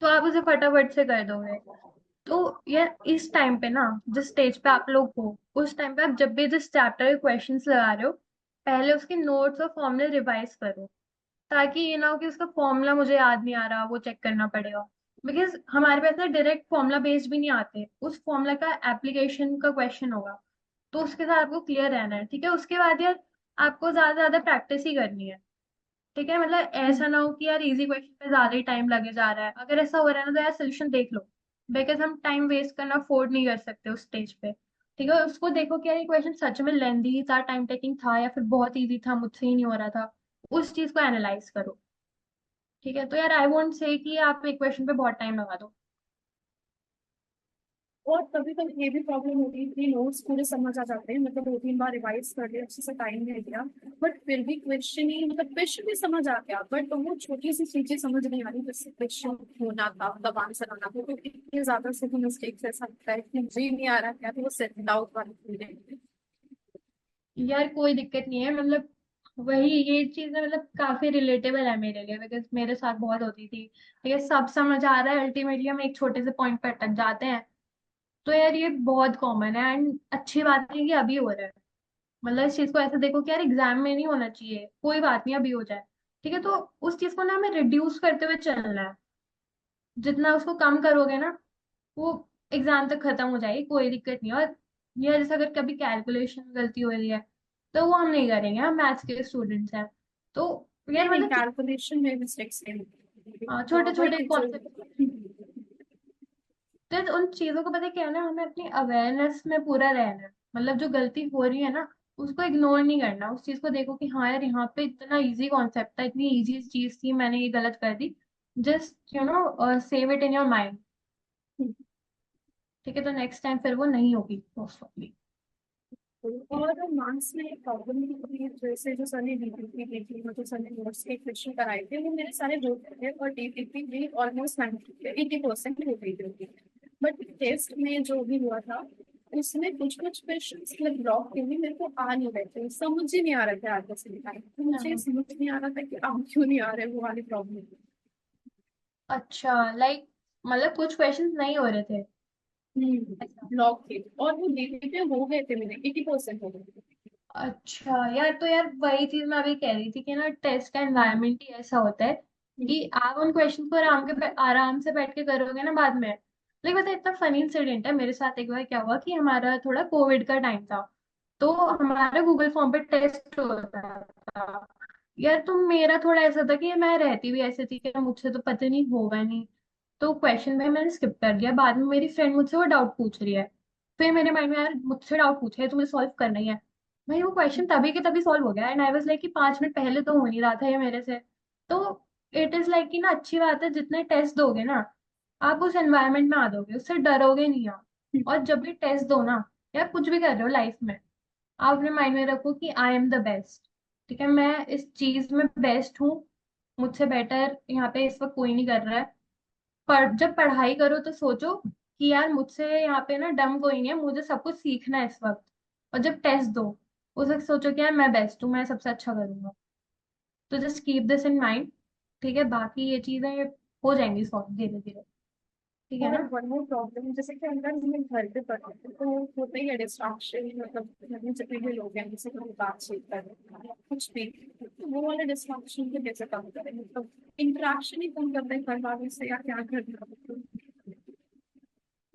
तो आप उसे फटाफट से कर दोगे। तो यार इस टाइम पे ना, जिस स्टेज पे आप लोग हो, उस टाइम पे आप जब भी जिस चैप्टर के क्वेश्चंस लगा रहे हो, पहले उसके नोट्स और फॉर्मूले रिवाइज करो, ताकि ये ना हो कि उसका फॉर्मूला मुझे याद नहीं आ रहा, वो चेक करना पड़ेगा। बिकॉज हमारे पास ना डायरेक्ट फॉर्मूला बेस्ड भी नहीं आते, उस फॉर्मूला का एप्लीकेशन का क्वेश्चन होगा, तो उसके साथ आपको क्लियर रहना है। ठीक है, उसके बाद यार आपको ज्यादा से ज्यादा प्रैक्टिस ही करनी है। ठीक है, मतलब ऐसा ना हो कि यार इजी क्वेश्चन पे ज्यादा ही टाइम लगे जा रहा है। अगर ऐसा हो रहा है ना, तो यार सोल्यूशन देख लो। बिकॉज हम टाइम वेस्ट करना अफोर्ड नहीं कर सकते उस स्टेज पे। ठीक है, उसको देखो कि यार ये क्वेश्चन सच में लेंदी था, टाइम टेकिंग था, या फिर बहुत इजी था, मुझसे ही नहीं हो रहा था। उस चीज को एनालाइज करो। ठीक है, तो यार आई वोंट से कि आप एक क्वेश्चन पे बहुत टाइम लगा दो। और कभी कभी ये भी प्रॉब्लम होती है कि नोट्स पूरे समझ आ जाते हैं, मतलब 2-3 बार रिवाइज कर लिया, अच्छे से टाइम दे दिया, बट फिर भी क्वेश्चन ही मतलब क्वेश्चन भी समझ आ गया, बट वो छोटी सी चीजें समझ नहीं आ रही जिससे क्वेश्चन होना था, तब आंसर आना था। तो इतने ज्यादा से मिस्टेक्स ऐसा लगता है कि मुझे ही नहीं आ रहा क्या, तो वो सेट डाउट वाली फीलिंग। यार कोई दिक्कत नहीं है, मतलब वही ये चीज है, मतलब काफी रिलेटेबल है मेरे लिए, बिकॉज मेरे साथ बहुत होती थी। ठीक है, सब समझ आ रहा है, अल्टीमेटली हम एक छोटे से पॉइंट पर अटक जाते हैं। तो यार ये बहुत कॉमन है, एंड अच्छी बात नहीं कि अभी हो रहा है। मतलब इस चीज को ऐसे देखो कि यार एग्जाम में नहीं होना चाहिए, कोई बात नहीं अभी हो जाए। ठीक है, तो उस चीज को ना हमें रिड्यूस करते हुए चलना है। जितना उसको कम करोगे ना, वो एग्जाम तक खत्म हो जाएगी, कोई दिक्कत नहीं। और ये जैसे अगर कभी कैलकुलेशन गलती हो रही है, तो वो हम नहीं करेंगे, हम मैथ्स के स्टूडेंट्स हैं। तो नहीं यार नहीं, मतलब कैलकुलेशन में मिस्टेक्स नहीं होती। छोटे वही छोटे कॉन्सेप्ट, तो उन चीजों को पता है क्या है ना, हमें अपनी अवेयरनेस में पूरा रहना है। मतलब जो गलती हो रही है ना, उसको इग्नोर नहीं करना, उस चीज को देखो कि हाँ यार यहाँ पे इतना इजी कॉन्सेप्ट था, इतनी इजी चीज थी, मैंने ये गलत कर दी। Just save it in your mind. ठीक है, तो नेक्स्ट टाइम फिर वो नहीं होगी मोस्ट ऑफली। और मार्क्स में एक प्रॉब्लम भी हुई है, जैसे जो सर ने डीपीपी देखी, जो सर ने नोट्स के क्वेश्चन कराए थे, वो मेरे सारे हो गए थे, और डीपीपी भी ऑलमोस्ट 80% हो गई थी। बट टेस्ट में जो भी हुआ था, उसमें कुछ कुछ क्वेश्चन मतलब ब्लॉक के भी मेरे को आ नहीं रहे थे, समझ ही नहीं आ रहे थे आगे से निकाल, तो मुझे समझ नहीं आ रहा था कि आप क्यों नहीं आ रहे, वो वाली प्रॉब्लम। अच्छा, लाइक मतलब कुछ क्वेश्चंस नहीं हो रहे थे ऐसा। ब्लॉक थे, और वो डीपीपी हो गए थे, मेरे 80% हो गए थे। अच्छा यार, तो यार वही चीज मैं अभी कह रही थी कि ना टेस्ट का एनवायरनमेंट ही ऐसा होता है कि आप उन क्वेश्चन को आराम से बैठ के करोगे ना बाद में। लेकिन पता है, इतना फनी इंसिडेंट है मेरे साथ। एक बार क्या हुआ कि हमारा थोड़ा कोविड का टाइम था, तो हमारा गूगल फॉर्म पे टेस्ट होता था। यार तो मेरा थोड़ा ऐसा था कि मैं रहती भी ऐसे थी कि मुझसे तो पता नहीं होगा नहीं, तो क्वेश्चन में मैंने स्किप कर दिया। बाद में मेरी फ्रेंड मुझसे वो डाउट पूछ रही है, फिर मेरे माइंड में यार मुझसे डाउट पूछे है तो मुझे सॉल्व करना ही है। भाई वो क्वेश्चन तभी के तभी सॉल्व हो गया, एंड आई वाज लाइक कि 5 मिनट पहले तो हो नहीं रहा था ये मेरे से। तो इट इज लाइक कि ना, अच्छी बात है जितने टेस्ट दोगे ना, आप उस एनवायरनमेंट में आ दोगे, उससे डरोगे नहीं आप। और जब भी टेस्ट दो ना, या कुछ भी कर रहे हो लाइफ में, आप अपने माइंड में रखो कि आई एम द बेस्ट। ठीक है, मैं इस चीज में बेस्ट हूँ, मुझसे बेटर यहाँ पे इस वक्त कोई नहीं कर रहा है। पर जब पढ़ाई करो तो सोचो कि यार मुझसे यहाँ पे ना डम कोई नहीं है, मुझे सब कुछ सीखना है इस वक्त। और जब टेस्ट दो, उस वक्त सोचो कि यार मैं बेस्ट हूँ, मैं सबसे अच्छा करूंगा। तो just keep this in mind. ठीक है, बाकी ये चीजें हो जाएंगी सॉल्व धीरे धीरे। ठीक है और ना। वन मोर प्रॉब्लम, जैसे कि अगर हमें घर पे पढ़ते हैं तो होता ही है डिस्ट्रैक्शन, मतलब घर में जितने भी लोग हैं जैसे कोई बातचीत कर रहे हैं या कुछ भी, तो वो वाले डिस्ट्रैक्शन को कैसे कम करें, मतलब इंटरेक्शन ही कम करते हैं घर वालों से, या क्या करना है?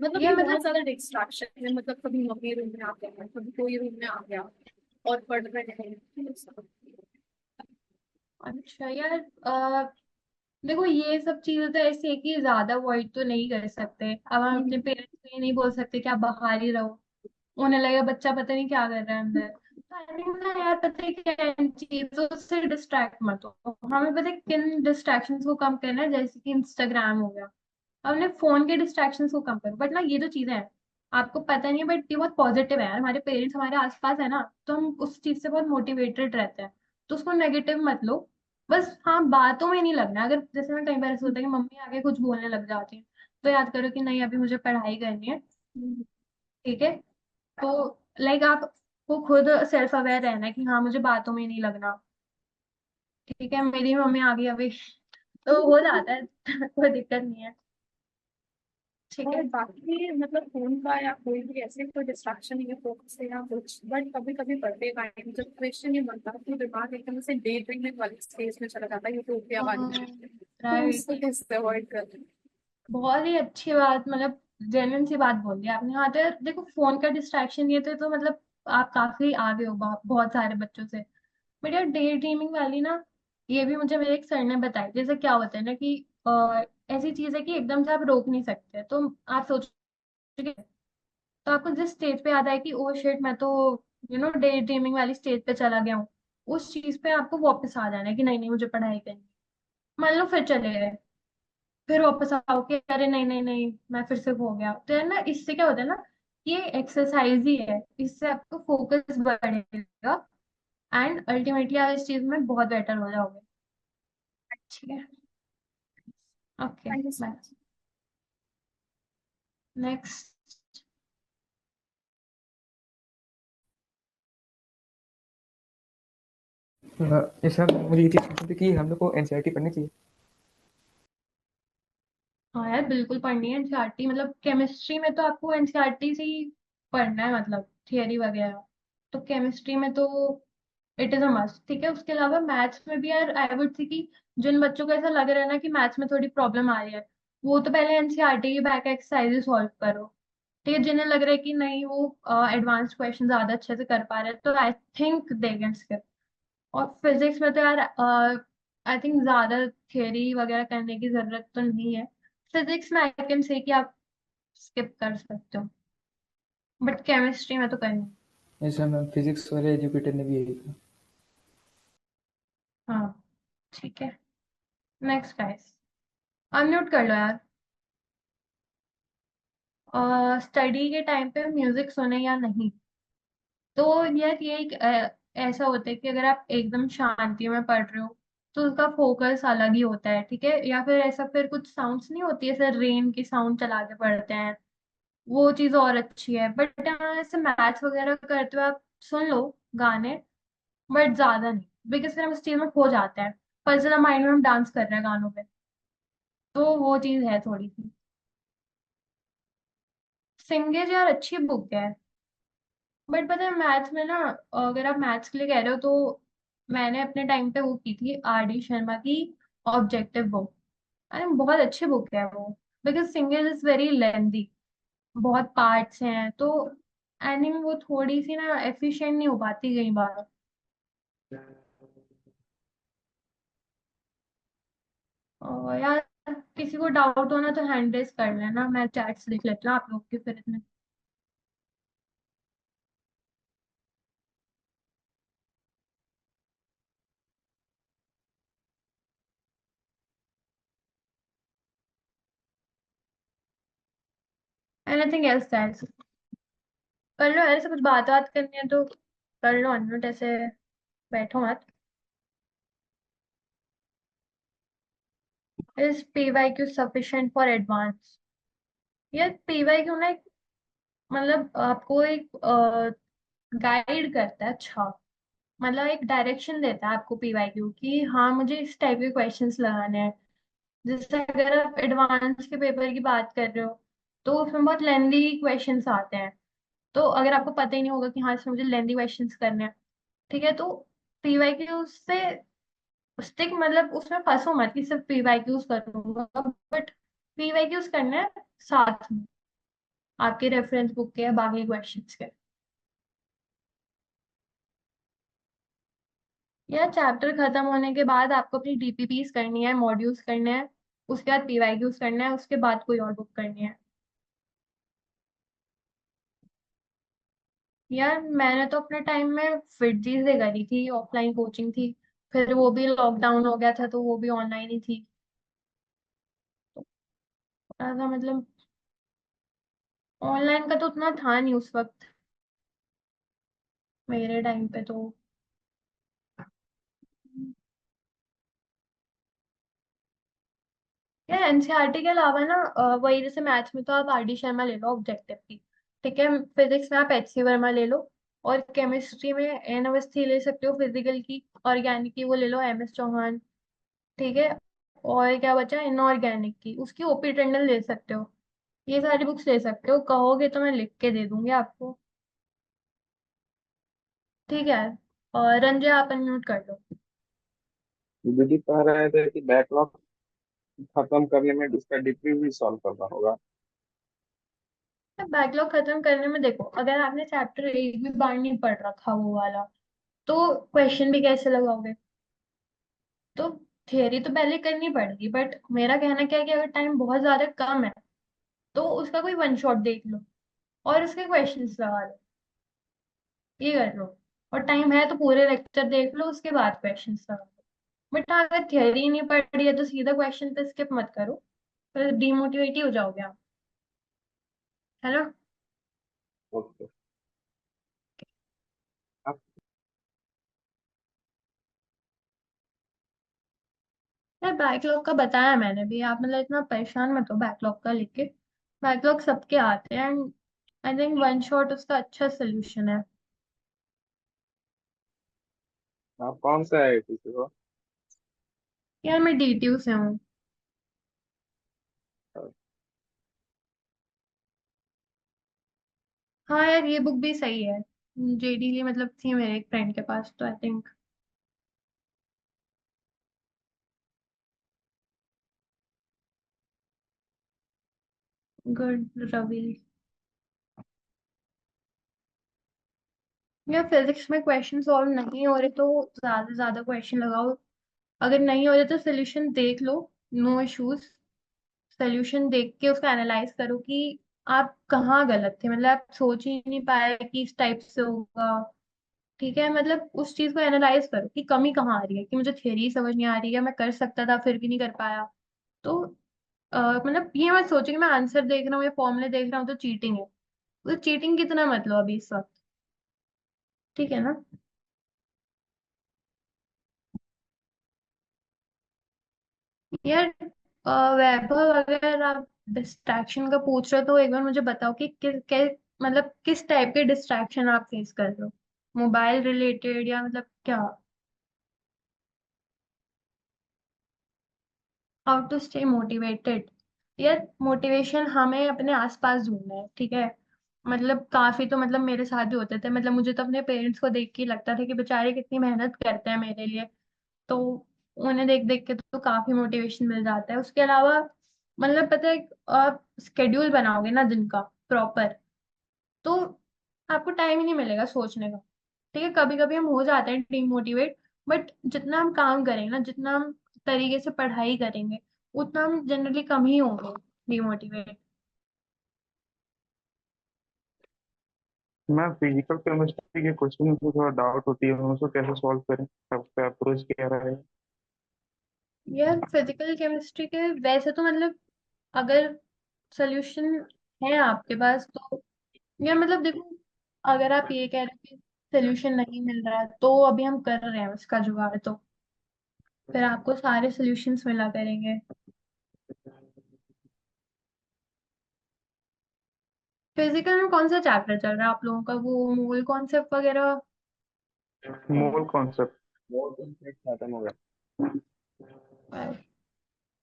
मतलब ये कि मतलब बहुत ज्यादा डिस्ट्रैक्शन है, मतलब कभी मम्मी रूम में आ गया, कभी कोई रूम में आ गया और पढ़ रहे हैं। अच्छा यार, देखो ये सब चीजें तो ऐसी है कि ज्यादा अवॉइड तो नहीं कर सकते। अब हम अपने पेरेंट्स को ये नहीं बोल सकते कि आप बाहर ही रहो, उन्हें लगेगा बच्चा पता नहीं क्या कर रहा है अंदर। तो आई थिंक ना यार, पता है क्या, इन चीजों से डिस्ट्रैक्ट मत हो। हमें पता है किन डिस्ट्रैक्शंस को कम करना है, जैसे कि इंस्टाग्राम हो गया। अपने फोन के डिस्ट्रैक्शंस को कम करो। बट ना ये जो चीजें हैं आपको पता नहीं है, बट ये बहुत पॉजिटिव है यार। हमारे पेरेंट्स हमारे आसपास है ना, तो हम उस चीज से बहुत मोटिवेटेड रहते हैं। तो उसको नेगेटिव मत लो। बस हाँ, बातों में नहीं लगना। अगर जैसे मैं कई बार ऐसा होता है कि मम्मी आगे कुछ बोलने लग जाती है, तो याद करो कि नहीं, अभी मुझे पढ़ाई करनी है। ठीक है। तो लाइक आपको खुद सेल्फ अवेयर रहना है कि हाँ, मुझे बातों में नहीं लगना। ठीक है, मेरी मम्मी आ गई अभी, तो हो जाता है कोई दिक्कत नहीं है। ठीक और है। बाकी मतलब फोन का या कोई भी ऐसे कोई डिस्ट्रैक्शन या फोकस से या कुछ, बट कभी कभी पढ़ते टाइम जब क्वेश्चन ये बनता है तो दिमाग एकदम से डे ड्रीमिंग वाली स्टेज में चला जाता है, यूटोपिया वाली, तो राइट। उसको कैसे अवॉइड करते हैं? बहुत ही अच्छी बात, मतलब जेन्युइन सी बात बोल दी आपने। हाँ, तो देखो फोन का डिस्ट्रैक्शन ये तो मतलब आप काफी आगे हो बहुत सारे बच्चों से। बट यार डे ड्रीमिंग वाली ना, ये भी मुझे मेरे एक सर ने बताई। जैसे क्या होता है ना कि ऐसी चीज है कि एकदम से आप रोक नहीं सकते। तो आप सोचोगे, तो आपको जिस स्टेज पे आता है कि ओ शिट, मैं तो डे ड्रीमिंग वाली स्टेज पे चला गया हूँ, उस चीज पे आपको वापस आ जाना है कि नहीं नहीं, मुझे पढ़ाई करनी है। मान लो फिर चले गए, फिर वापस आओ कि अरे नहीं नहीं नहीं, मैं फिर से खो गया। तो यार ना, इससे क्या होता है ना, ये एक्सरसाइज ही है। इससे आपको फोकस बढ़ेगा एंड अल्टीमेटली आप इस चीज में बहुत बेटर हो जाओगे। ठीक है। Okay, thank you so bye. Much. Next. ये सर मुझे ये चीज़ पूछनी थी कि हम लोग को एनसीईआरटी पढ़नी चाहिए। हाँ यार, बिल्कुल पढ़नी है एनसीईआरटी। मतलब केमिस्ट्री में तो आपको एनसीईआरटी से ही पढ़ना है, मतलब थियरी वगैरह। तो केमिस्ट्री में तो इट इज अ मस्ट। ठीक है। उसके अलावा मैथ्स में भी यार आई वुड से कि जिन बच्चों को ऐसा लग रहा है ना कि मैथ्स में थोड़ी प्रॉब्लम आ रही है, वो तो पहले एनसीईआरटी की बैक एक्सरसाइजेस सॉल्व करो। ठीक है। जिन्हें लग रहा है कि नहीं, वो एडवांस क्वेश्चन ज्यादा अच्छे से कर पा रहे हैं, तो I think they can skip. और फिजिक्स में तो यार आई थिंक ज्यादा थियरी वगैरह करने की जरूरत तो नहीं है। फिजिक्स में आई कैन से कि आप स्किप कर सकते हो, बट केमिस्ट्री में तो करनी। ऐसा मैम फिजिक्स वाले एजुकेटर ने भी यही कहा। हाँ। ठीक है। नेक्स्ट गाइस, अनम्यूट कर लो यार। स्टडी के टाइम पे म्यूजिक सुने या नहीं? तो यार ये एक ऐसा होता है कि अगर आप एकदम शांति में पढ़ रहे हो, तो उसका फोकस अलग ही होता है। ठीक है। या फिर ऐसा, फिर कुछ साउंड्स नहीं होती है सर, रेन की साउंड चला के पढ़ते हैं, वो चीज और अच्छी है। बट ऐसे मैथ्स वगैरह करते हुए आप सुन लो गाने, बट ज्यादा नहीं, बिकॉज फिर हम इस चीज में खो जाते हैं। पर जरा माइंड में हम डांस कर रहे हैं गानों पे, तो वो चीज है थोड़ी सी। सिंगेज यार अच्छी बुक है, बट पता है मैथ्स में ना, अगर आप मैथ्स के लिए कह रहे हो, तो मैंने अपने टाइम पे वो की थी आर डी शर्मा की ऑब्जेक्टिव बुक। अरे बहुत अच्छी बुक है वो, बिकॉज सिंगेज इज वेरी लेंदी, बहुत पार्ट्स हैं, तो एंडिंग वो थोड़ी सी ना एफिशिएंट नहीं हो पाती कई बार। और यार, किसी को डाउट हो ना तो हैंड रेस कर लेना, मैं चैट्स लिख लेती हूँ आप लोग के फिर इतने। Anything else guys? कर लो यार, ऐसे कुछ बात बात करनी है तो कर लो अनम्यूट, ऐसे बैठो मत। Is PYQ sufficient for advance? यार पीवाईक्यू ना मतलब आपको एक गाइड करता है। अच्छा, मतलब एक डायरेक्शन देता है आपको पीवाईक्यू की, हाँ मुझे इस टाइप के क्वेश्चंस लगाने हैं। जैसे अगर आप एडवांस के पेपर की बात कर रहे हो, तो उसमें बहुत लेंदी क्वेश्चंस आते हैं। तो अगर आपको पता ही नहीं होगा कि हाँ, इसमें मुझे लेंदी क्वेश्चंस करने हैं, ठीक है, तो पीवाईक्यू से स्टिक, मतलब उसमें फंसो मत कि सिर्फ पीवाईक्यूज करूंगा, बट पीवाईक्यूज करना है साथ में आपके रेफरेंस बुक के या बाकी क्वेश्चंस के। या चैप्टर खत्म होने के बाद आपको अपनी डीपीपीस करनी है, मॉड्यूल्स करने हैं, उसके बाद पीवाईक्यूज करना है, उसके बाद कोई और बुक करनी है। यार मैंने तो अपने टाइम में फिटजी से करी थी, ऑफलाइन कोचिंग थी। फिर वो भी लॉकडाउन हो गया था, तो वो भी ऑनलाइन ही थी। ऐसा मतलब ऑनलाइन का तो उतना था नहीं उस वक्त मेरे टाइम पे तो। यार एनसीईआरटी के अलावा ना वही जैसे मैथ्स में तो आप आर डी शर्मा ले लो ऑब्जेक्टिव की, ठीक है। फिजिक्स में आप एच सी वर्मा ले लो, और केमिस्ट्री में एन अवस्थी ले सकते हो फिजिकल की। ऑर्गेनिक की वो ले लो एम एस चौहान, ठीक है। और क्या बचा, इनऑर्गेनिक की उसकी ओपी टंडन ले सकते हो। ये सारी बुक्स ले सकते हो, कहोगे तो मैं लिख के दे दूंगी आपको, ठीक है। और रंजय आप अनम्यूट कर लो। दीदी कह रहे थे कि बैकलॉग खत्म करने में इसका डीपी भी सॉल्व करना होगा। बैकलॉग खत्म करने में देखो, अगर आपने चैप्टर एक भी बार नहीं पढ़ रखा वो वाला, तो क्वेश्चन भी कैसे लगाओगे। तो थियरी तो पहले करनी पड़ेगी, बट मेरा कहना क्या है कि अगर टाइम बहुत ज्यादा कम है तो उसका कोई वन शॉट देख लो और उसके क्वेश्चंस लगा लो, ये कर लो। और टाइम है तो पूरे लेक्चर देख लो, उसके बाद क्वेश्चंस लगा लो। बट अगर थियरी नहीं पढ़ी है तो सीधा क्वेश्चन पे स्किप मत करो, फिर डिमोटिवेट ही हो जाओगे आप, है ना। ओके। आप यार बैकलॉग का बताया मैंने भी, आप मतलब इतना परेशान मत हो बैकलॉग का लेके। बैकलॉग सबके आते हैं and I think one shot उसका अच्छा सोल्यूशन है। आप कौन सा है किसी को? यार मैं डीटीयू से हूँ। हाँ यार ये बुक भी सही है, जेडी ली मतलब थी मेरे एक फ्रेंड के पास, तो आई थिंक गुड रवि। यार फिजिक्स में क्वेश्चन सॉल्व नहीं हो रहे तो ज्यादा से ज्यादा क्वेश्चन लगाओ, अगर नहीं हो रहे तो सोल्यूशन देख लो, नो इश्यूज। सोल्यूशन देख के उसको एनालाइज करो कि आप कहाँ गलत थे, मतलब आप सोच ही नहीं पाए कि इस टाइप से होगा, ठीक है। मतलब उस चीज को एनालाइज करो कि कमी कहाँ आ रही है, कि मुझे थ्योरी समझ नहीं आ रही है, मैं कर सकता था फिर भी नहीं कर पाया। तो मतलब ये मत सोचो कि मैं आंसर देख रहा हूँ या फॉर्मूले देख रहा हूँ तो चीटिंग है, तो चीटिंग कितना मतलब अभी इस वक्त, ठीक है ना। यार वैभव अगर आप डिस्ट्रैक्शन का पूछ रहे हो तो एक बार मुझे बताओ कि मतलब किस टाइप के डिस्ट्रैक्शन आप फेस कर रहे हो, मोबाइल रिलेटेड या मतलब क्या। How to stay motivated. यार मोटिवेशन हमें अपने आसपास ढूंढना है, ठीक है। मतलब काफी तो मतलब मेरे साथ भी होते थे, मतलब मुझे तो अपने पेरेंट्स को देख के ही लगता था कि बेचारे कितनी मेहनत करते हैं मेरे लिए, तो उन्हें देख देख के तो काफी मोटिवेशन मिल जाता है। उसके अलावा मतलब पता है, आप स्केड्यूल बनाओगे ना दिन का प्रॉपर, तो आपको टाइम ही नहीं मिलेगा सोचने का, ठीक है। कभी कभी हम हो जाते हैं डिमोटिवेट, बट जितना हम काम करेंगे ना, जितना हम तरीके से पढ़ाई करेंगे, उतना हम जनरली कम ही होंगे डिमोटिवेट। मैं फिजिकल केमिस्ट्री के क्वेश्चन में थोड़ा डाउट होती है, उसको कैसे सॉल्व करें, सब पे अप्रोच क्या रहे? यार फिजिकल केमिस्ट्री के वैसे तो मतलब अगर सोल्यूशन है आपके पास तो, या मतलब देखो, अगर आप ये कह रहे हो कि सोल्यूशन नहीं मिल रहा है तो अभी हम कर रहे हैं उसका जुगाड़, तो फिर आपको सारे सॉल्यूशंस मिला करेंगे। फिजिकल में कौन सा चैप्टर चल रहा है आप लोगों का, वो मोल कॉन्सेप्ट वगैरह। Mole concept. मोल कॉन्सेप्ट खत्म हो गया।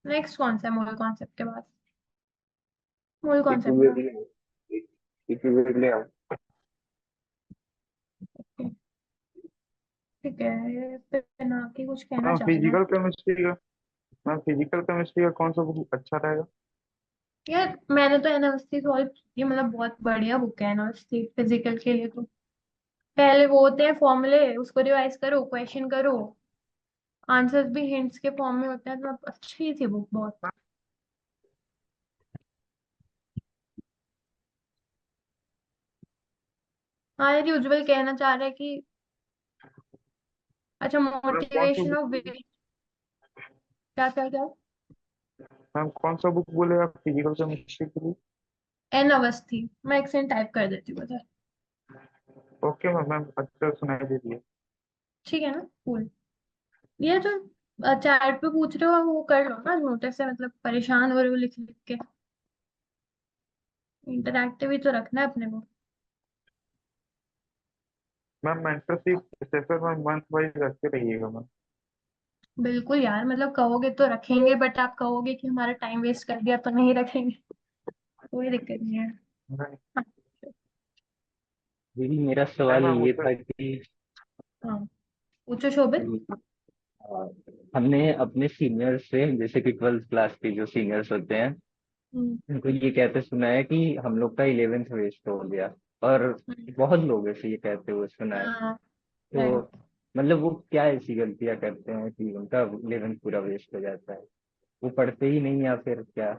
नेक्स्ट कौन सा है मोल कॉन्सेप्ट के बाद, मोल कॉन्सेप्ट का। इक्विलिब्रियम। इक्विलिब्रियम। ठीक है, फिर ना कि कुछ कहना हाँ चाहूँ मैं। फिजिकल केमिस्ट्री का। हाँ फिजिकल केमिस्ट्री का कौन सा बुक अच्छा रहेगा? यार मैंने तो एनएससी सॉल्व की, मतलब बहुत बढ़िया बुक है एनएससी फिजिकल के लिए तो। पहले वो होते हैं फॉर्मूले, उसको रिवाइज करो, क्वेश्चन करो, आंसर्स भी हिंट्स के फॉर्म में होते हैं, तो अच्छी थी बुक बहुत। हाँ यार यूजुअल कहना चाह रहा है कि अच्छा मतलब कौन सा मोटिवेशन ऑफ book? विल, क्या क्या क्या। मैम कौन सा बुक बोले आप फिजिकल केमिस्ट्री के लिए? एन अवस्थी, मैं एक सेकंड टाइप कर देती हूँ उधर। ओके मैम, मैम अच्छा सुनाई दे दिए। ठीक है ना, कूल। ये जो चैट पे पूछ रहे हो वो कर लो ना नोटिस से, मतलब परेशान हो रहे हो लिख लिख के। इंटरैक्टिव ही तो रखना है अपने को। मैम मेंटरशिप सेशन में मंथ वाइज रखते रहिएगा मैम। बिल्कुल यार, मतलब कहोगे तो रखेंगे, बट आप कहोगे कि हमारा टाइम वेस्ट कर दिया तो नहीं रखेंगे। कोई दिक्कत नहीं है। नहीं हाँ। दीदी मेरा नहीं सवाल मैम ये उसमें। था कि हाँ, पूछो शोभित। आ, हमने अपने सीनियर से, जैसे कि 12th क्लास के जो सीनियर्स होते हैं, हम्म। उनको ये कहते सुना है कि हम लोग का 11th वेस्ट हो गया। और हम्म। बहुत लोग ऐसे ये कहते हुए सुना है। हाँ। तो राइट। मतलब वो क्या ऐसी गलतियां करते हैं कि उनका 11th पूरा वेस्ट हो जाता है? वो पढ़ते ही नहीं या फिर क्या?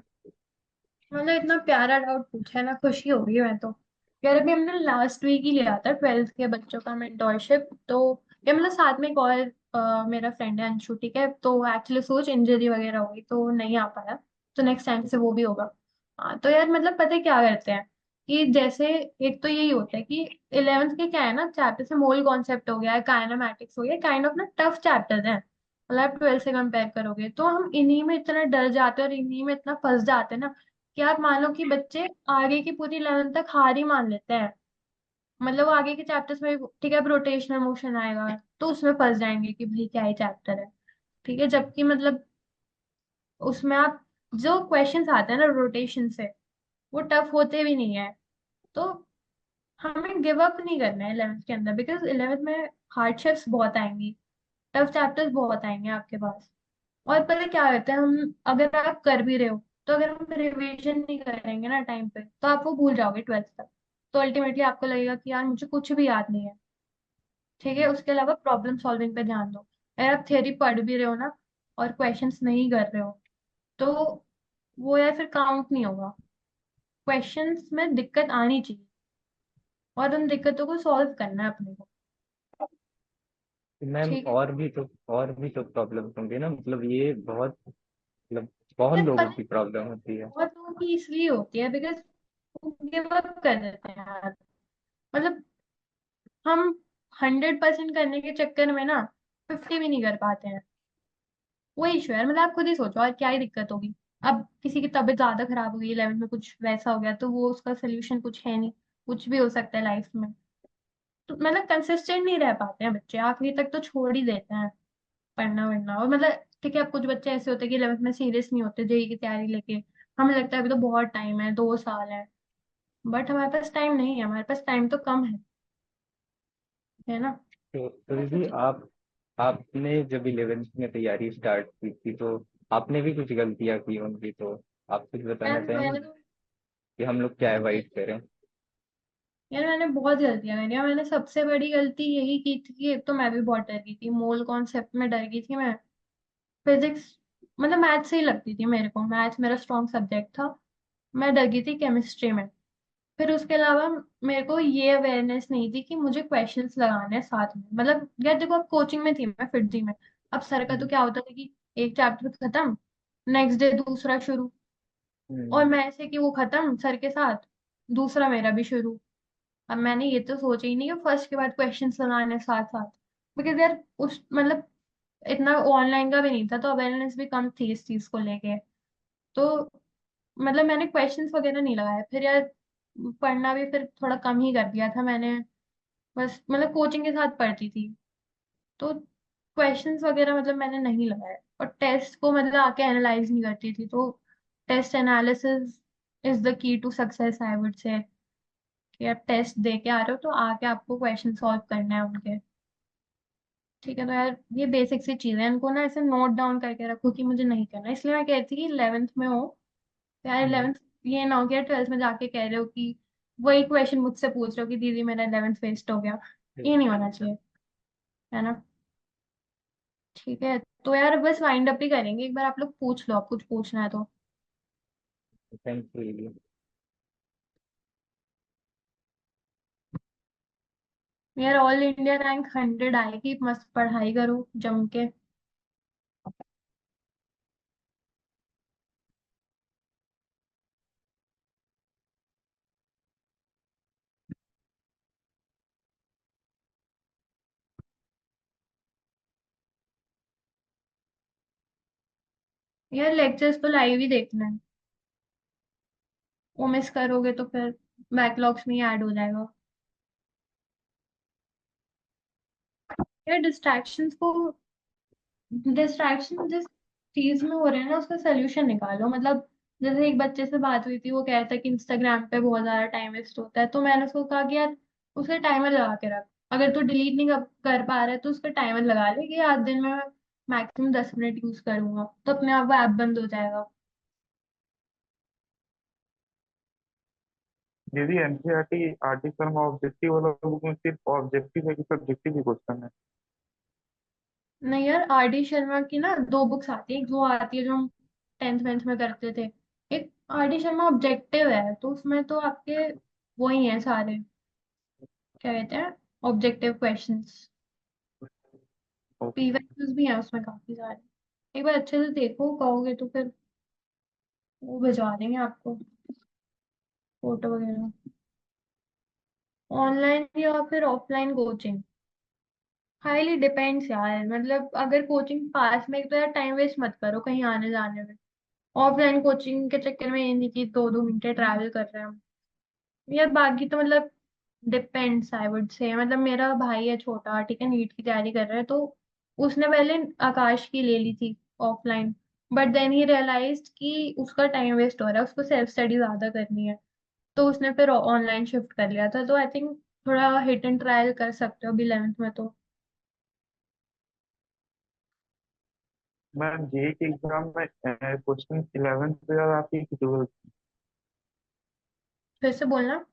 मतलब इतना प्यारा डाउट पूछा है ना, खुशी हो गई मैं तो। यार अभी हमने लास्ट वीक ही लिया था 12th के बच्चों का मेंटोरशिप, तो ये मतलब साथ में एक और मेरा फ्रेंड है अंशु, ठीक है, तो एक्चुअली सोच इंजरी वगैरह हुई तो नहीं आ पाया। तो नेक्स्ट टाइम से वो भी होगा। हाँ, तो यार मतलब पता है क्या करते हैं कि जैसे एक तो यही होता है कि 11th के क्या है ना, चैप्टर से मोल कॉन्सेप्ट हो गया है, काइनेमैटिक्स हो गया, काइंड ऑफ ना टफ चैप्टर्स हैं। मतलब 12th से कंपेयर करोगे तो हम इन्हीं में इतना डर जाते हैं और इन्हीं में इतना फंस जाते हैं ना, कि आप मान लो कि बच्चे आगे की पूरी 11th तक हार ही मान लेते हैं। मतलब वो आगे के चैप्टर्स में ठीक है, अब रोटेशनल मोशन आएगा तो उसमें फंस जाएंगे कि भाई क्या ही चैप्टर है। ठीक है, जबकि मतलब उसमें आप जो क्वेश्चंस आते हैं ना रोटेशन से, वो टफ होते भी नहीं है। तो हमें गिव अप नहीं करना है 11th के अंदर, बिकॉज 11th में हार्डशिप्स बहुत आएंगी, टफ चैप्टर्स बहुत आएंगे आपके पास। और पता है क्या करते हैं हम, अगर आप कर भी रहे हो तो अगर हम रिवीजन नहीं करेंगे ना टाइम पे तो आप वो भूल जाओगे 12th तक। तो अल्टीमेटली आपको लगेगा कि यार मुझे कुछ भी याद नहीं है। ठीक है, उसके अलावा प्रॉब्लम सॉल्विंग पे ध्यान दो। अगर आप थ्योरी पढ़ भी रहे हो ना और क्वेश्चंस नहीं कर रहे हो तो वो यार फिर काउंट नहीं होगा। क्वेश्चंस में दिक्कत आनी चाहिए और उन दिक्कतों को सॉल्व करना है अपने को। मैम ठीक है। और भी तो प्रॉब्लम्स होंगे ना, मतलब ये बहुत, मतलब बहुत यार लोगों पता की है, प्रॉब्लम होती है। बहुत लोगों की इसलिए होती है बिकॉज वो गिव अप कर देते हैं यार। मतलब हम 100% करने के चक्कर में ना 50 भी नहीं कर पाते हैं। वो इशू है, मतलब आप खुद ही सोचो और क्या ही दिक्कत होगी। अब किसी की तबीयत ज्यादा खराब हो गई 11th में, कुछ वैसा हो गया तो वो उसका सोल्यूशन कुछ है नहीं। कुछ भी हो सकता है लाइफ में। तो मतलब कंसिस्टेंट नहीं रह पाते हैं बच्चे, आखिरी तक तो छोड़ ही देते हैं पढ़ना वढ़ना। और मतलब ठीक है, अब कुछ बच्चे ऐसे होते हैं कि 11th में सीरियस नहीं होते जेई की तैयारी लेके। हमें लगता है अभी तो बहुत टाइम है, 2 साल है। बट हमारे पास टाइम नहीं है, हमारे पास टाइम तो कम है ना। तो ऐसा दीदी चीज। आपने जब 11th में तैयारी स्टार्ट की थी तो आपने भी कुछ गलतियां की होंगी, तो आप कुछ बताना यार मैंने चाहेंगे तो कि हम लोग क्या अवॉइड करें? यार मैंने बहुत गलतियां करी हैं। मैंने सबसे बड़ी गलती यही की थी कि एक तो मैं भी बहुत डर गई थी, मोल कॉन्सेप्ट में डर गई थी मैं। फिजिक्स, मतलब मैथ से ही लगती थी मेरे को, मैथ मेरा स्ट्रॉन्ग सब्जेक्ट था। मैं डर गई थी केमिस्ट्री में। फिर उसके अलावा मेरे को ये अवेयरनेस नहीं थी कि मुझे क्वेश्चंस लगाने हैं साथ में। मतलब यार देखो, अब कोचिंग में थी मैं फिर थी मैं। अब सर का तो हम्म। क्या होता था कि एक चैप्टर खत्म, नेक्स्ट डे दूसरा शुरू। और हम्म। मैं ऐसे कि वो खत्म सर के साथ, दूसरा मेरा भी शुरू। अब मैंने ये तो सोचा ही नहीं कि फर्स्ट के बाद क्वेश्चंस लगाने हैं साथ साथ। बिकॉज यार उस मतलब इतना ऑनलाइन का भी नहीं था तो अवेयरनेस भी कम थी इस चीज को लेके। तो मतलब मैंने क्वेश्चंस वगैरह नहीं लगाए फिर यार। पढ़ना भी फिर थोड़ा कम ही कर दिया था मैंने। बस मतलब कोचिंग के साथ पढ़ती थी। तो क्वेश्चंस वगैरह मतलब मैंने नहीं लगाए, और टेस्ट को मतलब आके एनालाइज नहीं करती थी। तो test analysis is the key to success I would say. कि आप टेस्ट दे के आ रहे हो तो आके आपको क्वेश्चन सॉल्व करना है उनके। ठीक है, तो यार ये बेसिक सी चीजें हैं, इनको ना ऐसे नोट डाउन करके रखो कि मुझे नहीं करना। इसलिए मैं कहती कि 11th में हो तो यार हम्म। 11th, ये ना हो कि यार 12th में जाके कह रहे हो कि वही क्वेश्चन मुझसे पूछ रहे हो कि दीदी मेरा 11th वेस्ट हो गया। ये नहीं होना चाहिए, है ना। ठीक है, तो यार बस वाइंड अप ही करेंगे, एक बार आप लोग पूछ लो, आप कुछ पूछना है तो। थैंक यू दीदी। यार ऑल इंडिया रैंक 100 आएगी, मस्त पढ़ाई करो जम के। यार लेक्चर्स तो लाइव ही देखना है, वो मिस करोगे तो फिर बैकलॉग्स में ही ऐड हो जाएगा। यार डिस्ट्रैक्शन जिस चीज में हो रहे हैं ना उसका सोल्यूशन निकालो। मतलब जैसे एक बच्चे से बात हुई थी, वो कह रहा था कि इंस्टाग्राम पे बहुत ज्यादा टाइम वेस्ट होता है, तो मैंने उसको कहा कि यार उसका टाइमर लगा के रख। अगर तू डिलीट नहीं कर पा रहा है तो उसका टाइमर लगा ले कि आज दिन में मैक्सिमम 10 मिनट यूज करूंगा, तो अपने आप वो ऐप बंद हो जाएगा। दीदी एनसीईआरटी आर्टिकल में ऑब्जेक्टिव वाला बुक में सिर्फ ऑब्जेक्टिव है कि सब्जेक्टिव भी क्वेश्चन है? नहीं यार, आर डी शर्मा की ना 2 बुक्स आती है। एक वो आती है जो हम 10th 11th में करते थे, एक आर डी शर्मा ऑब्जेक्टिव है, तो उसमें तो आपके वही है सारे, क्या कहते हैं, ऑब्जेक्टिव क्वेश्चंस। पीवाईक्यूज भी हैं उसमें काफी सारे। एक बार अच्छे से देखो, कहोगे तो फिर वो भिजवा देंगे आपको फोटो वगैरह। ऑनलाइन या फिर ऑफलाइन कोचिंग, हाईली डिपेंड्स यार। मतलब अगर कोचिंग पास में है, तो यार टाइम वेस्ट मत करो कहीं आने जाने में। ऑफलाइन कोचिंग के चक्कर में ये नहीं कि 2 2 घंटे ट्रैवल कर रहे हैं हम। यार बाकी तो मतलब डिपेंड्स आई वुड से। मतलब मेरा भाई है छोटा, ठीक है, नीट की तैयारी कर रहा है, तो उसने पहले आकाश की ले ली थी offline, but then he realised कि उसका टाइम वेस्ट हो रहा है, उसको सेल्फ स्टडी ज्यादा करनी है, तो उसने फिर ऑनलाइन शिफ्ट कर लिया था। तो आई थिंक थोड़ा हिट एंड ट्रायल कर सकते हो अभी 11th में तो। मैम जेई के एग्जाम में क्वेश्चन 11th से ज्यादा आती है कि 12th? फिर से बोलना।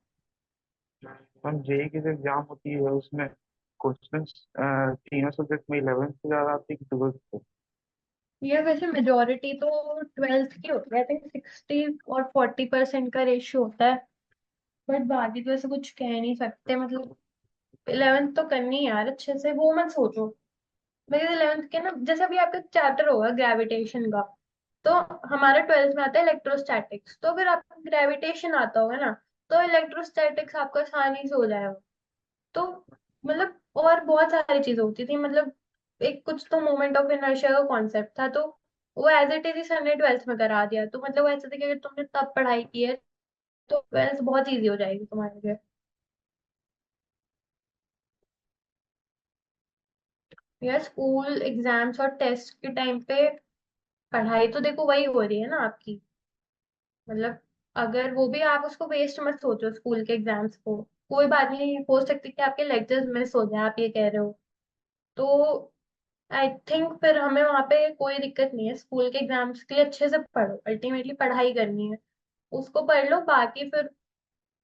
मैम जेई की जो एग्जाम होती है उसमें क्वेश्चन तीनों सब्जेक्ट में 11th से ज्यादा आती है कि 12th से? ये वैसे मेजोरिटी तो 12th की होती है, आई थिंक 60 और 40% का रेशियो होता है। बट बाकी तो ऐसे कुछ कह नहीं सकते। मतलब 11th तो करनी है यार अच्छे से, वो मत सोचो। मेरे 11th के ना, जैसे अभी आपका चैप्टर होगा ग्रेविटेशन का, तो हमारा 12th में आता है इलेक्ट्रोस्टैटिक्स, तो अगर आपको ग्रेविटेशन आता होगा ना, तो इलेक्ट्रोस्टैटिक्स आपका आसानी से हो जाएगा। तो मतलब और बहुत सारी चीजें होती थी। मतलब एक कुछ तो मोमेंट ऑफ इनर्शिया का कॉन्सेप्ट था, तो वो एज इट इज ही सर ने 12th में करा दिया। तो मतलब वो ऐसा था कि अगर तुमने तब पढ़ाई की है तो 12th बहुत इजी हो जाएगी तुम्हारे लिए। यार स्कूल एग्जाम्स और टेस्ट के टाइम पे पढ़ाई तो देखो वही हो रही है ना आपकी। मतलब अगर वो भी, आप उसको वेस्ट मत सोचो स्कूल के एग्जाम्स को। कोई बात नहीं, हो सकती कि आपके लेक्चर्स मिस हो जाए, आप ये कह रहे हो, तो आई थिंक फिर हमें वहां पे कोई दिक्कत नहीं है। स्कूल के एग्जाम्स के लिए अच्छे से पढ़ो, अल्टीमेटली पढ़ाई करनी है, उसको पढ़ लो। बाकी फिर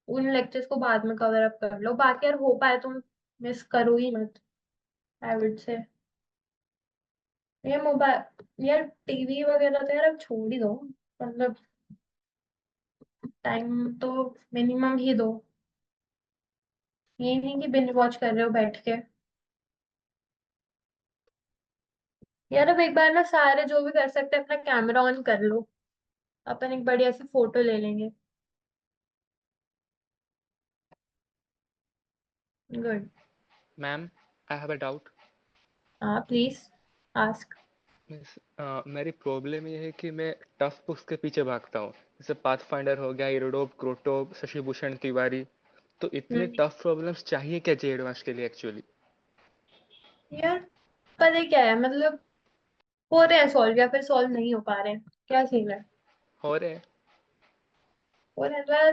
उन लेक्चर्स को बाद में कवर अप कर लो। बाकी यार हो पाए तुम मिस करो ही मत, आई वुड से। ये मोबाइल, यार टीवी वगैरह तो यार अब छोड़ ही दो। मतलब टाइम तो मिनिमम ही दो, ये नहीं कि बिंज वॉच कर रहे हो बैठ के। यार अब एक बार ना सारे जो भी कर सकते हैं अपना कैमरा ऑन कर लो, अपन एक बढ़िया सी फोटो ले लेंगे। Good. Ma'am, I have a doubt. हाँ प्लीज आस्क। मेरी प्रॉब्लम ये है कि मैं टफ बुक्स के पीछे भागता हूँ। जैसे पाथफाइंडर हो गया, इरोडोप, क्रोटोप, शशि भूषण तिवारी। तो इतने टफ प्रॉब्लम्स चाहिए क्या जे एडवांस के लिए एक्चुअली? यार पता है क्या है, मतलब हो रहे हैं सॉल्व या फिर सॉल्व नहीं हो पा रहे हैं, क्या सीन है। हो रहे हैं। हो रहे हैं तो यार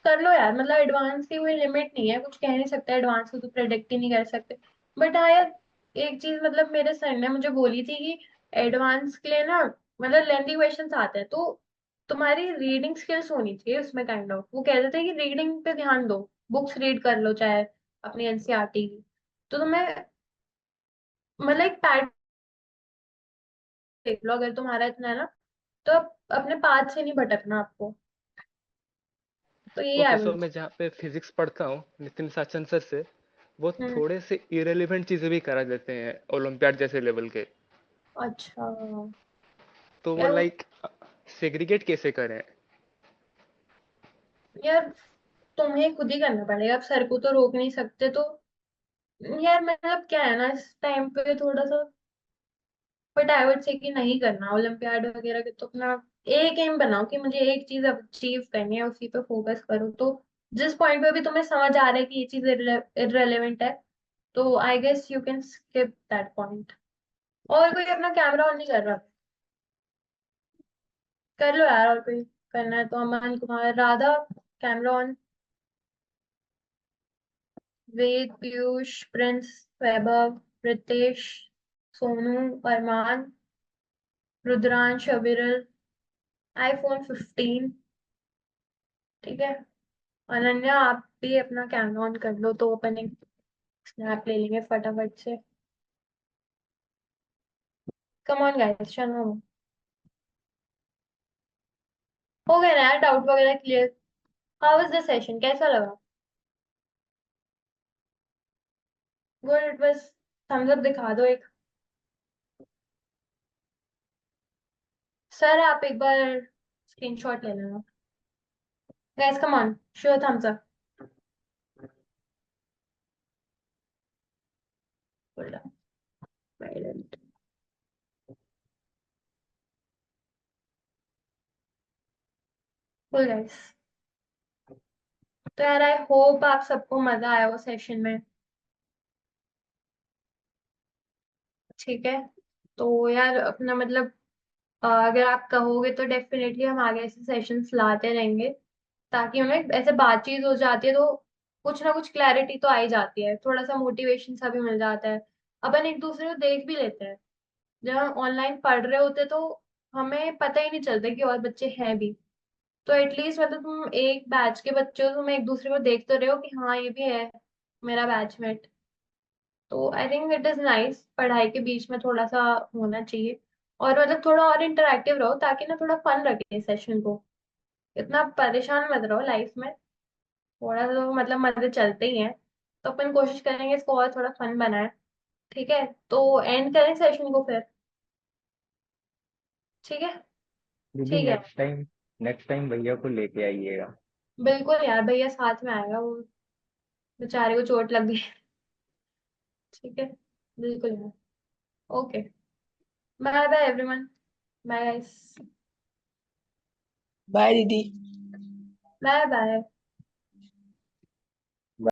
कर लो यार। मतलब एडवांस की कोई लिमिट नहीं है, कुछ कह नहीं सकते, एडवांस को तो प्रेडिक्ट ही नहीं कर सकते। बट हाँ यार, एक चीज मतलब मेरे सर ने मुझे बोली थी कि एडवांस के लिए ना, मतलब लेंथी क्वेश्चंस आते हैं, तो तुम्हारी रीडिंग स्किल्स होनी चाहिए उसमें। काइंड ऑफ वो कहते थे कि रीडिंग पे ध्यान दो, बुक्स रीड कर लो चाहे अपनी एनसीईआरटी की। तो तुम्हें मतलब एक पैटर्न देख लो, अगर तुम्हारा इतना है ना, तो अपने पाथ से नहीं भटकना आपको। तो यही ओके, आई सो वुड। मैं जहाँ पे फिजिक्स पढ़ता हूँ नितिन साचन सर से, वो हम्म। थोड़े से इरेलीवेंट चीजें भी करा देते हैं ओलंपियाड जैसे लेवल के। अच्छा तो वो यार, लाइक सेग्रीगेट कैसे करें? यार तुम्हें खुद ही करना पड़ेगा, अब सर को तो रोक नहीं सकते। तो यार मतलब क्या है ना, इस टाइम पे थोड़ा सा बट आई वुड से कि नहीं करना ओलंपियाड वगैरह के, तो अपना एक एम बनाओ कि मुझे एक चीज अचीव करनी है, उसी पे फोकस करो। तो जिस पॉइंट पे भी तुम्हें समझ आ रहा है कि ये चीज इररेलेवेंट है, तो I guess you can skip that point. और कोई अपना कैमरा ऑन नहीं कर रहा? कर लो यार, और कोई करना है तो। Aman Kumar, Radha, camera on. Ved, Piyush, Prince, Vaibhav, Ritesh, Sonu, Arman, Rudransh, Aviral, iPhone 15। ठीक है, अनन्या आप भी अपना कैमरा ऑन कर लो, तो अपन एक स्नैप ले लेंगे फटाफट से। कम ऑन गाइस, चलो। हो गया ना यार, डाउट वगैरह clear? How was the session, कैसा लगा? Good, it was. Thumbs up दिखा दो एक। सर आप एक बार स्क्रीनशॉट ले लेना। Guys come on, show thumbs up. Full guys. तो यार आई होप आप सबको मजा आया वो सेशन में। ठीक है, तो यार अपना मतलब अगर आप कहोगे तो डेफिनेटली हम आगे ऐसे सेशंस लाते रहेंगे, ताकि हमें ऐसे बातचीत हो जाती है तो कुछ ना कुछ क्लैरिटी तो आ ही जाती है, थोड़ा सा मोटिवेशन सा भी मिल जाता है। अपन एक दूसरे को देख भी लेते हैं। जब हम ऑनलाइन पढ़ रहे होते तो हमें पता ही नहीं चलता कि और बच्चे हैं भी। तो एटलीस्ट मतलब तुम एक बैच के बच्चे हो, तुम एक दूसरे को देख तो रहे हो कि हाँ ये भी है मेरा बैचमेट। तो I think it is nice, पढ़ाई के बीच में थोड़ा सा होना चाहिए। और मतलब थोड़ा और इंटरेक्टिव रहो, ताकि ना थोड़ा फन रखे सेशन को। इतना परेशान मत रहो लाइफ में, थोड़ा तो मतलब मजे चलते ही हैं। तो अपन कोशिश करेंगे इसको और थोड़ा फन बनाए। ठीक है, तो एंड करें सेशन को फिर? ठीक है। दीदी ठीक है, नेक्स्ट टाइम भैया को लेके आइएगा। बिल्कुल यार, भैया साथ में आएगा, वो बेचारे को चोट लग गई। ठीक है, बिल्कुल यार। Okay, bye bye everyone. Bye guys. Bye दीदी। Bye bye.